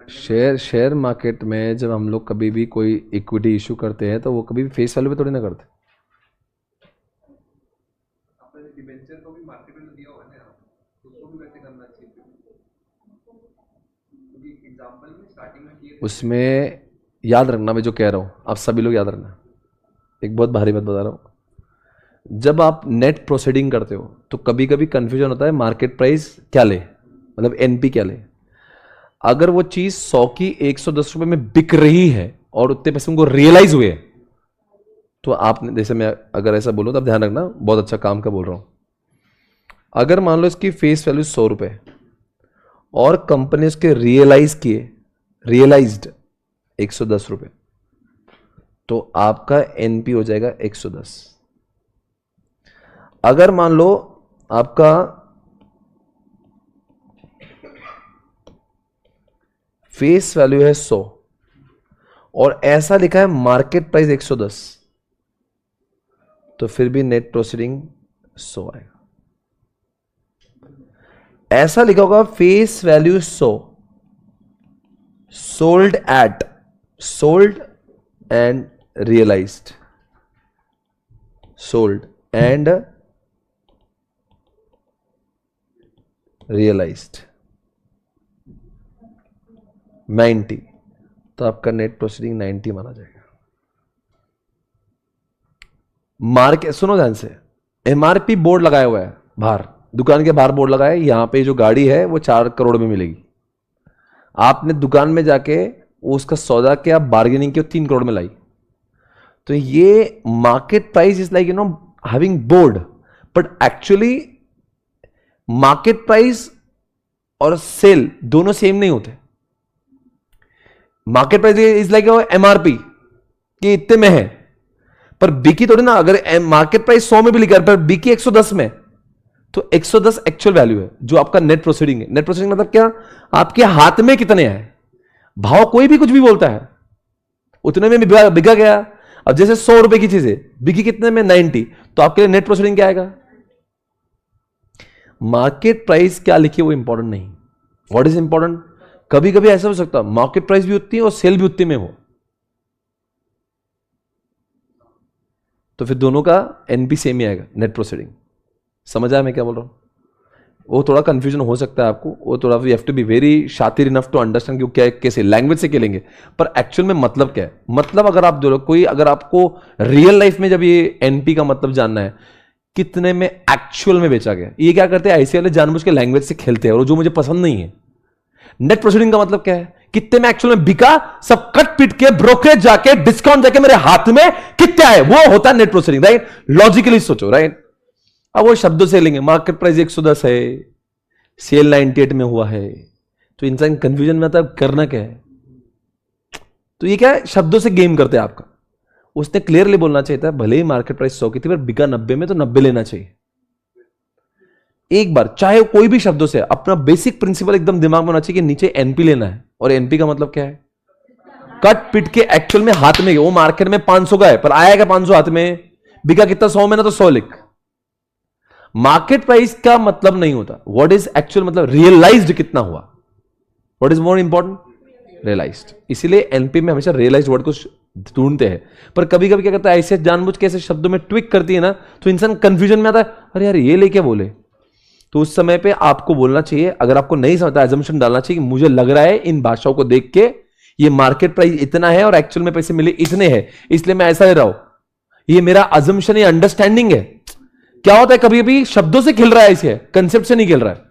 A: शेयर मार्केट में जब हम लोग कभी भी कोई इक्विटी इशू करते हैं तो वो कभी भी फेस वैल्यू पे थोड़ी ना करते। उसमें याद रखना मैं जो कह रहा हूं, आप सभी लोग याद रखना, एक बहुत भारी बात बता रहा हूं। जब आप नेट प्रोसीडिंग करते हो तो कभी कभी कंफ्यूजन होता है मार्केट प्राइस क्या ले, मतलब एनपी क्या ले। अगर वो चीज 100 की 110 रुपए में बिक रही है और उतने पैसे उनको रियलाइज हुए, तो आपने, जैसे मैं अगर ऐसा बोलूं तो आप ध्यान रखना, बहुत अच्छा काम का बोल रहा हूं। अगर मान लो इसकी फेस वैल्यू 100 रुपए और कंपनी उसके रियलाइज्ड 110 रुपए, तो आपका एनपी हो जाएगा 110। अगर मान लो आपका फेस वैल्यू है 100 और ऐसा लिखा है मार्केट प्राइस 110, तो फिर भी नेट प्रोसीडिंग 100 आएगा। ऐसा लिखा होगा face value 100, sold and realised, sold and realised 90, तो आपका नेट प्रोसीडिंग 90 माना जाएगा। मार्केट, सुनो ध्यान से, एमआरपी बोर्ड लगाया हुआ है बाहर, दुकान के बाहर बोर्ड लगाया है, यहां पे जो गाड़ी है वो 4 करोड़ में मिलेगी। आपने दुकान में जाके उसका सौदा किया, बार्गेनिंग किया, 3 करोड़ में लाई, तो ये market price is like having board, but actually market price और सेल दोनों सेम नहीं होते। Market price is like MRP कि इतने में है, पर बिकी थोड़ी ना। अगर मार्केट प्राइस 100 में भी लिखा है पर बिकी 110 में, तो 110 एक्चुअल वैल्यू है जो आपका नेट प्रोसीडिंग है। नेट प्रोसीडिंग मतलब क्या, आपके हाथ में कितने हैं। भाव कोई भी कुछ भी बोलता है, उतने में बिका गया। अब जैसे 100 रुपए की चीज है, बिकी कितने में 90, तो आपके लिए नेट प्रोसीडिंग क्या आएगा। मार्केट प्राइस क्या लिखी वो इंपॉर्टेंट नहीं, व्हाट इज इंपॉर्टेंट? कभी कभी ऐसा हो सकता है मार्केट प्राइस भी उतनी और सेल भी उतनी में हो, तो फिर दोनों का एनपी सेम ही आएगा, नेट प्रोसीडिंग। समझ आया मैं क्या बोल रहा हूं? वो थोड़ा कंफ्यूजन हो सकता है आपको, वो थोड़ा you have to be very शातिर इनफ टू अंडरस्टैंड कि क्या कैसे लैंग्वेज से खेलेंगे, पर एक्चुअल में मतलब क्या है। मतलब अगर आप कोई अगर आपको रियल लाइफ में जब ये एनपी का मतलब जानना है कितने में एक्चुअल में बेचा गया, ये क्या करते हैं ऐसे वाले जानबूझ के लैंग्वेज से खेलते हैं और जो मुझे पसंद नहीं है। नेट प्रोसीडिंग का मतलब क्या है? कितने में एक्चुअल में बिका, सब कट पिट के ब्रोकरेज जाके डिस्काउंट जाके मेरे हाथ में कितना है, वो होता है नेट प्रोसीडिंग, राइट? लॉजिकली सोचो, राइट? अब वो शब्दों से लेंगे, मार्केट प्राइस 110 है, सेल 98 में हुआ है, तो इंसान कंफ्यूजन में आता है करना क्या है। तो ये क्या है, शब्दों से गेम करते हैं आपका। उसने क्लियरली बोलना चाहिए था भले ही मार्केट प्राइस 100 की थी पर बिका 90 में, तो 90 लेना चाहिए। एक बार चाहे कोई भी शब्दों से अपना बेसिक प्रिंसिपल एकदम दिमाग में होना चाहिए कि नीचे एनपी लेना है, और एनपी का मतलब क्या है? कट पिट के एक्चुअल में हाथ में, वो मार्केट में 500 का है पर आया क्या 500 हाथ में, बिका कितना 100 में ना, तो 100 लिख। मार्केट प्राइस का मतलब नहीं होता, व्हाट इज एक्चुअल मतलब रियलाइज्ड कितना हुआ, what is more important? Realised. इसीलिए एनपी में हमेशा रियलाइज्ड वर्ड को ढूंढते हैं, पर कभी कभी क्या करता है ऐसे जानबूझ के ऐसे शब्दों में ट्विक करती है ना, तो इंसान कंफ्यूजन में आता है, अरे यार ये लेके बोले। तो उस समय पे आपको बोलना चाहिए, अगर आपको नहीं समझता एजम्पशन डालना चाहिए कि मुझे लग रहा है इन भाषाओं को देख के ये मार्केट प्राइस इतना है और एक्चुअल में पैसे मिले इतने हैं, इसलिए मैं ऐसा ले रहा हूं, ये मेरा अजम्पशन या अंडरस्टैंडिंग है। क्या होता है कभी कभी शब्दों से खेल रहा है, इसे कंसेप्ट से नहीं खेल रहा है।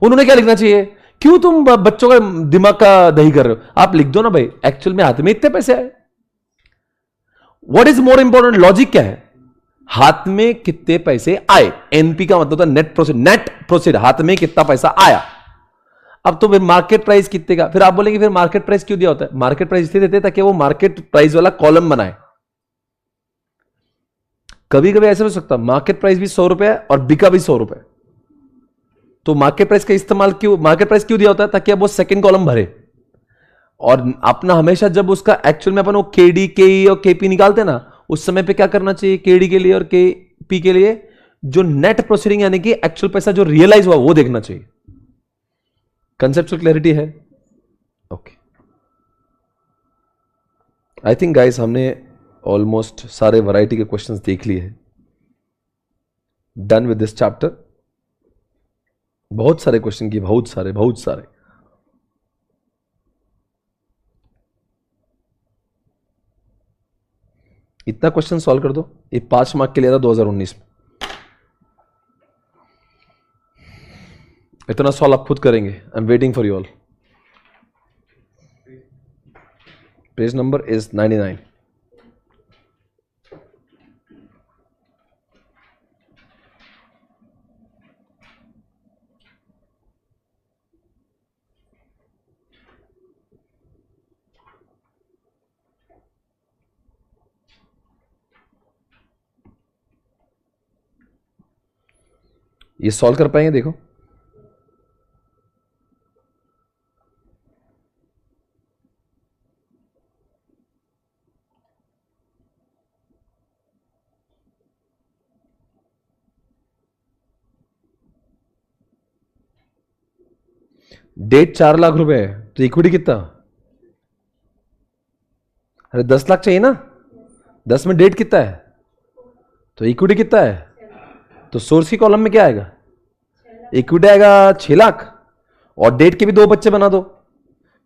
A: उन्होंने क्या लिखना चाहिए, क्यों तुम बच्चों का दिमाग का दही कर रहे हो, आप लिख दो ना भाई एक्चुअल में हाथ में इतने पैसे आए। What is more important, logic क्या है, हाथ में कितने पैसे आए। एनपी का मतलब था नेट प्रोसीड, नेट प्रोसीड, हाथ में कितना पैसा आया। अब तो फिर मार्केट प्राइस कितने का, फिर आप बोलेंगे फिर मार्केट प्राइस क्यों दिया होता है? मार्केट प्राइस इसलिए देते हैं ताकि वो मार्केट प्राइस वाला कॉलम बनाए। कभी कभी ऐसा हो सकता है मार्केट प्राइस भी 100 रुपए और बिका भी 100 रुपए, तो मार्केट प्राइस का इस्तेमाल क्यों, मार्केट प्राइस क्यों दिया होता है? ताकि अब वो सेकंड कॉलम भरे। और अपना हमेशा जब उसका एक्चुअल में अपन वो केडी के और केपी निकालते हैं ना, उस समय पे क्या करना चाहिए, केडी के लिए और के पी के लिए जो नेट प्रोसीडिंग यानी कि एक्चुअल पैसा जो रियलाइज हुआ वो देखना चाहिए। कंसेप्चुअल क्लैरिटी है? ओके, आई थिंक गाइस हमने ऑलमोस्ट सारे वैरायटी के क्वेश्चंस देख लिए हैं। Done with this chapter. बहुत सारे क्वेश्चन किए, बहुत सारे बहुत सारे। इतना क्वेश्चन सॉल्व कर दो, ये 5 मार्क के लिए था 2019 में। इतना सॉल्व आप खुद करेंगे। I am waiting for you all. Page number is 99। ये सॉल्व कर पाएंगे? देखो डेट 4 लाख रुपए है तो इक्विटी कितना? अरे 10 लाख चाहिए ना, 10 में डेट कितना है तो इक्विटी कितना है? तो सोर्स की कॉलम में क्या आएगा? इक्विटी आएगा 6 लाख, और डेट के भी 2 बच्चे बना दो,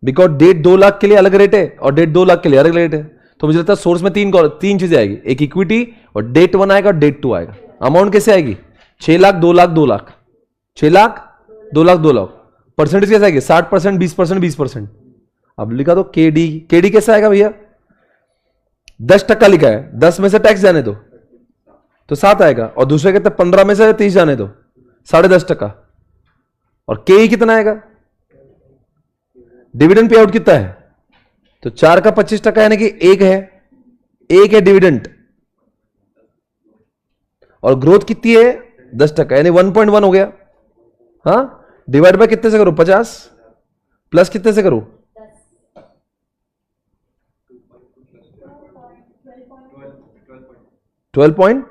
A: बिकॉज डेट 2 लाख के लिए अलग रेट है और डेट 2 लाख के लिए अलग रेट है। तो मुझे लगता है सोर्स में तीन चीजें आएगी, एक इक्विटी और डेट 1 आएगा और डेट 2 आएगा। अमाउंट कैसे आएगी? 6 लाख 2 लाख 2 लाख, 6 लाख 2 लाख 2 लाख। परसेंटेज कैसे आएगी? 60%, 20%, 20%। अब लिखा दो केडी। केडी कैसे आएगा भैया? 10% लिखा है, 10 में से टैक्स जाने दो तो 7 आएगा, और दूसरे कहते 15 में से 30 जाने दो 10.5%। और के कितना आएगा? डिविडेंड पे आउट कितना है? तो 4 का 25% यानी कि एक है डिविडेंड, और ग्रोथ कितनी है? 10%, यानी 1.1 हो गया। हाँ, डिवाइड बाय कितने से करूं? 50 प्लस कितने से करूं? 12 पॉइंट।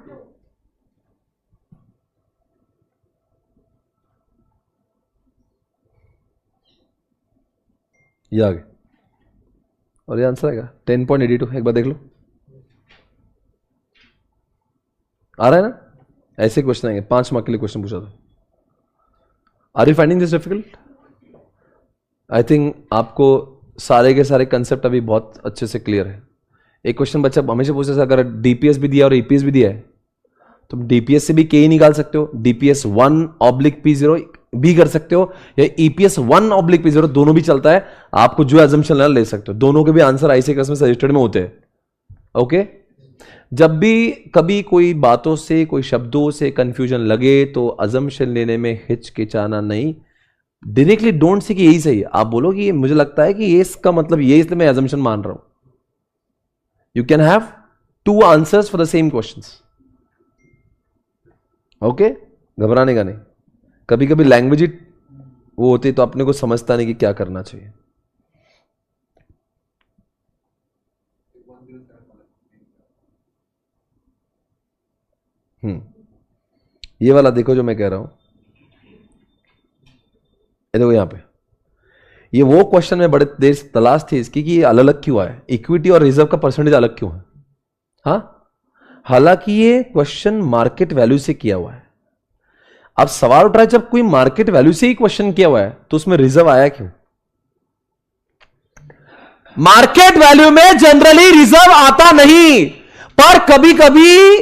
A: ये आ गया और ये आंसर आएगा 10.82। एक बार देख लो, आ रहा है ना? ऐसे क्वेश्चन आएंगे, 5 मार्क के लिए क्वेश्चन पूछा था। Are you finding this difficult? I think आपको सारे के सारे कंसेप्ट अभी बहुत अच्छे से क्लियर है। एक क्वेश्चन बच्चा हमेशा पूछता है, अगर डीपीएस भी दिया और ईपीएस भी दिया है तो डीपीएस से भी के ही निकाल सकते हो, डीपीएस 1/P0 भी कर सकते हो, या ईपीएस 1/P0, दोनों भी चलता है। आपको जो एजम्पशन लेना ले सकते हो, दोनों के भी आंसर आईसी क्लास में सजेस्टेड में होते हैं। ओके, जब भी कभी कोई बातों से, कोई शब्दों से कंफ्यूजन लगे तो अजम्पशन लेने में हिचकिचाना नहीं। डायरेक्टली डोंट से कि यही सही है, आप बोलो कि मुझे लगता है कि ये इसका मतलब ये, इसलिए मैं अजम्पशन मान रहा हूं। You can have 2 answers for the same questions. Okay, घबराने का नहीं। कभी कभी लैंग्वेज ही वो होती तो अपने को समझता नहीं कि क्या करना चाहिए। ये वाला देखो जो मैं कह रहा हूं, ये देखो यहां पे, ये वो क्वेश्चन में बड़े देर से तलाश थी इसकी कि ये अलग अलग क्यों आया, इक्विटी और रिजर्व का परसेंटेज अलग क्यों है। हाँ, हालांकि ये क्वेश्चन मार्केट वैल्यू से किया हुआ है। अब सवाल उठ रहा है, जब कोई मार्केट वैल्यू से ही क्वेश्चन किया हुआ है तो उसमें रिजर्व आया क्यों? मार्केट वैल्यू में जनरली रिजर्व आता नहीं, पर कभी कभी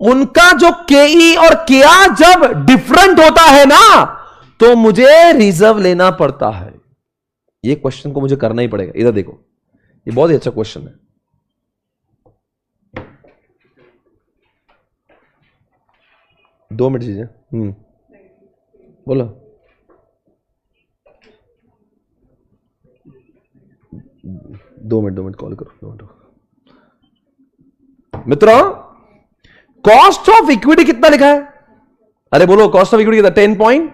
A: उनका जो केई और केआर जब डिफरेंट होता है ना, तो मुझे रिजर्व लेना पड़ता है। ये क्वेश्चन को मुझे करना ही पड़ेगा। इधर देखो, ये बहुत ही अच्छा क्वेश्चन है। दो मिनट चीजें, बोलो। दो मिनट कॉल करो, 2 मिनट। मित्रों, कॉस्ट ऑफ इक्विटी कितना लिखा है? अरे बोलो, कॉस्ट ऑफ इक्विटी कितना? 10 पॉइंट।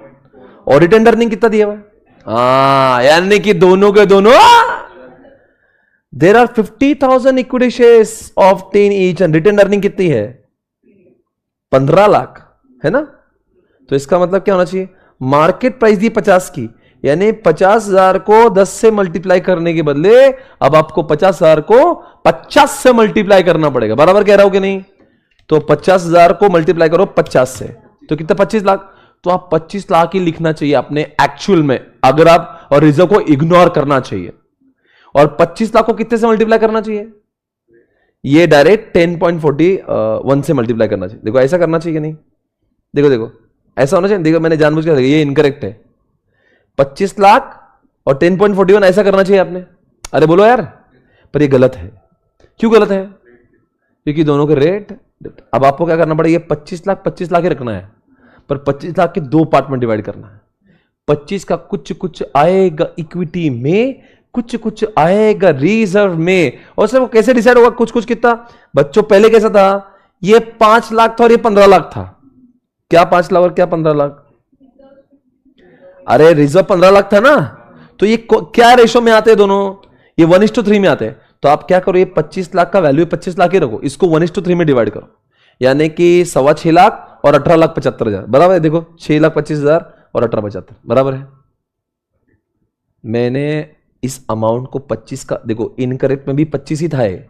A: और रिटर्न अर्निंग कितना दिया हुआ है? यानी कि दोनों के दोनों there are 50,000 equity shares of 10 each, and return earning कितनी है? 15 लाख है ना? तो इसका मतलब क्या होना चाहिए? मार्केट प्राइस दी 50 की, यानी 50,000 को 10 से मल्टीप्लाई करने के बदले अब आपको 50,000 को 50 से मल्टीप्लाई करना पड़ेगा। बराबर कह रहा हूं कि नहीं? तो 50,000 को मल्टीप्लाई करो 50 से, तो कितना? 25 लाख। तो आप 25 लाख ही लिखना चाहिए अपने एक्चुअल में, अगर आप, और रिजर्व को इग्नोर करना चाहिए। और 25 लाख को कितने से मल्टीप्लाई करना चाहिए? ये डायरेक्ट 10.41 से मल्टीप्लाई करना चाहिए। देखो ऐसा करना चाहिए नहीं? देखो देखो, ऐसा होना चाहिए। देखो मैंने जानबूझ के, ये इनकरेक्ट है। 25 लाख और 10.41 ऐसा करना चाहिए आपने। अरे बोलो यार, पर ये गलत है। क्यों गलत है? क्योंकि दोनों के रेट, अब आपको क्या करना पड़ेगा? 25 लाख ही रखना है, पर 25 लाख के 2 पार्ट में डिवाइड करना है। 25 का कुछ कुछ आएगा इक्विटी में, कुछ कुछ आएगा रिजर्व में। और सर वो कैसे डिसाइड होगा कुछ कुछ कितना? बच्चों पहले कैसा था? ये 5 लाख था और ये 15 लाख था। क्या 5 लाख और क्या 15 लाख? अरे रिजर्व 15 लाख था ना, तो ये क्या रेशो में आते हैं दोनों? ये 1:3 में आते हैं। तो आप क्या करो, ये 25 लाख का वैल्यू 25 लाख ही रखो, इसको 1:3 में डिवाइड करो, यानी कि 6.25 लाख और 18,75,000 बराबर है। देखो 6,25,000 और 18,75 बराबर है। मैंने इस अमाउंट को 25 का, देखो इनकरेक्ट में भी 25 ही था ये,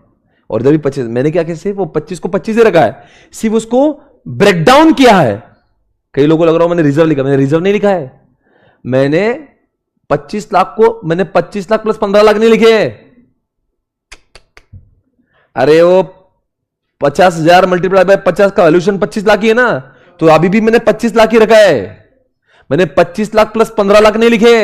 A: और इधर भी 25। मैंने क्या किया, सिर्फ वो 25 को 25 ही रखा है, सिर्फ उसको ब्रेक डाउन किया है। कई लोगों को लग रहा हो मैंने रिजर्व लिखा, मैंने रिजर्व नहीं लिखा है। मैंने 25 लाख को, मैंने 25 लाख प्लस 15 लाख नहीं लिखे। अरे वो 50,000 मल्टीप्लाई बाय 50 का वैल्यूशन 25 लाख ही है ना, तो अभी भी मैंने 25 लाख ही रखा है। मैंने 25 लाख प्लस 15 लाख नहीं लिखे,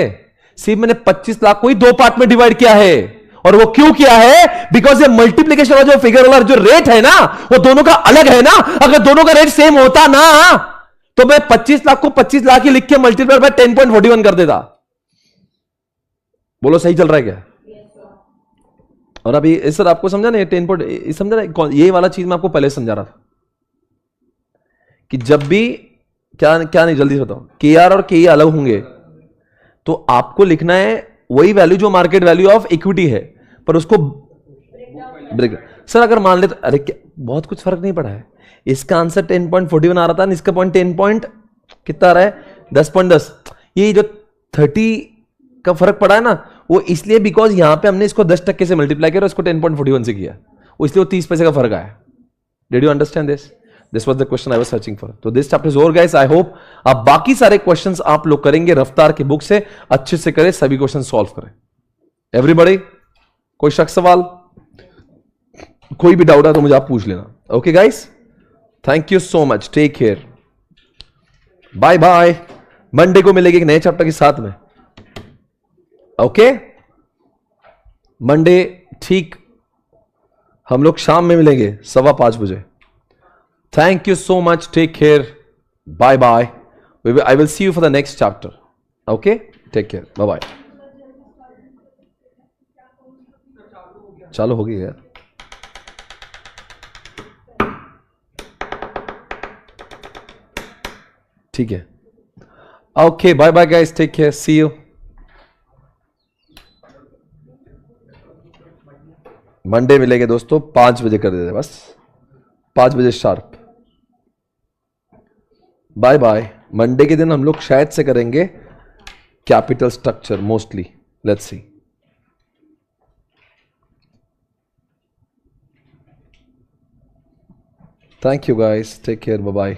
A: सिर्फ मैंने 25 लाख को ही 2 पार्ट में डिवाइड किया है। और वो क्यों किया है? बिकॉज ये मल्टीप्लीकेशन वाला जो फिगर वाला जो रेट है ना, वो दोनों का अलग है ना। अगर दोनों का रेट सेम होता ना, तो मैं 25 लाख को 25 लाख ही लिख के मल्टीप्लाई बाय 10.41 कर देता। बोलो सही चल रहा है क्या? और अभी सर आपको समझा नहीं 10 समझा ना? ये वाला चीज मैं आपको पहले समझा रहा था कि जब भी क्या क्या नहीं, जल्दी से बताओ, केआर और केई अलग होंगे तो आपको लिखना है वही वैल्यू जो मार्केट वैल्यू ऑफ इक्विटी है, पर उसको ब्रेक। सर अगर मान ले तो, अरे क्या बहुत कुछ फर्क नहीं पड़ा है। इसका आंसर 10.41 आ रहा था, इसका पॉइंट 10 पॉइंट कितना आ रहा है? 10.10। ये जो 30 का फर्क पड़ा है ना, वो इसलिए बिकॉज यहां पे हमने इसको 10% से मल्टीप्लाई किया और इसको 10.41 से किया, वो इसलिए वो 30 पैसे का फर्क आया। Did you understand this? This was the question I was searching for. तो this chapter is over guys. I hope आप बाकी सारे क्वेश्चंस आप लोग करेंगे रफ्तार की बुक से, अच्छे से करें, सभी क्वेश्चन सॉल्व करें। एवरीबॉडी, कोई शक सवाल, कोई भी डाउट है तो मुझे आप पूछ लेना। Okay guys, thank you so much, take care, bye bye. Monday को मिलेंगे एक नए चैप्टर के साथ में। ओके, मंडे ठीक हम लोग शाम में मिलेंगे 5:15 बजे। Thank you so much, take care, bye bye. I will see you for the next chapter. Okay, take care, bye bye. चालू हो गई यार। ठीक है, okay, bye bye guys, take care, see you. Monday मिलेंगे दोस्तों, 5 बजे कर देते, बस 5 बजे शार्प। Bye bye. मंडे के दिन हम लोग शायद से करेंगे capital structure mostly, let's see. Thank you guys, take care, bye bye.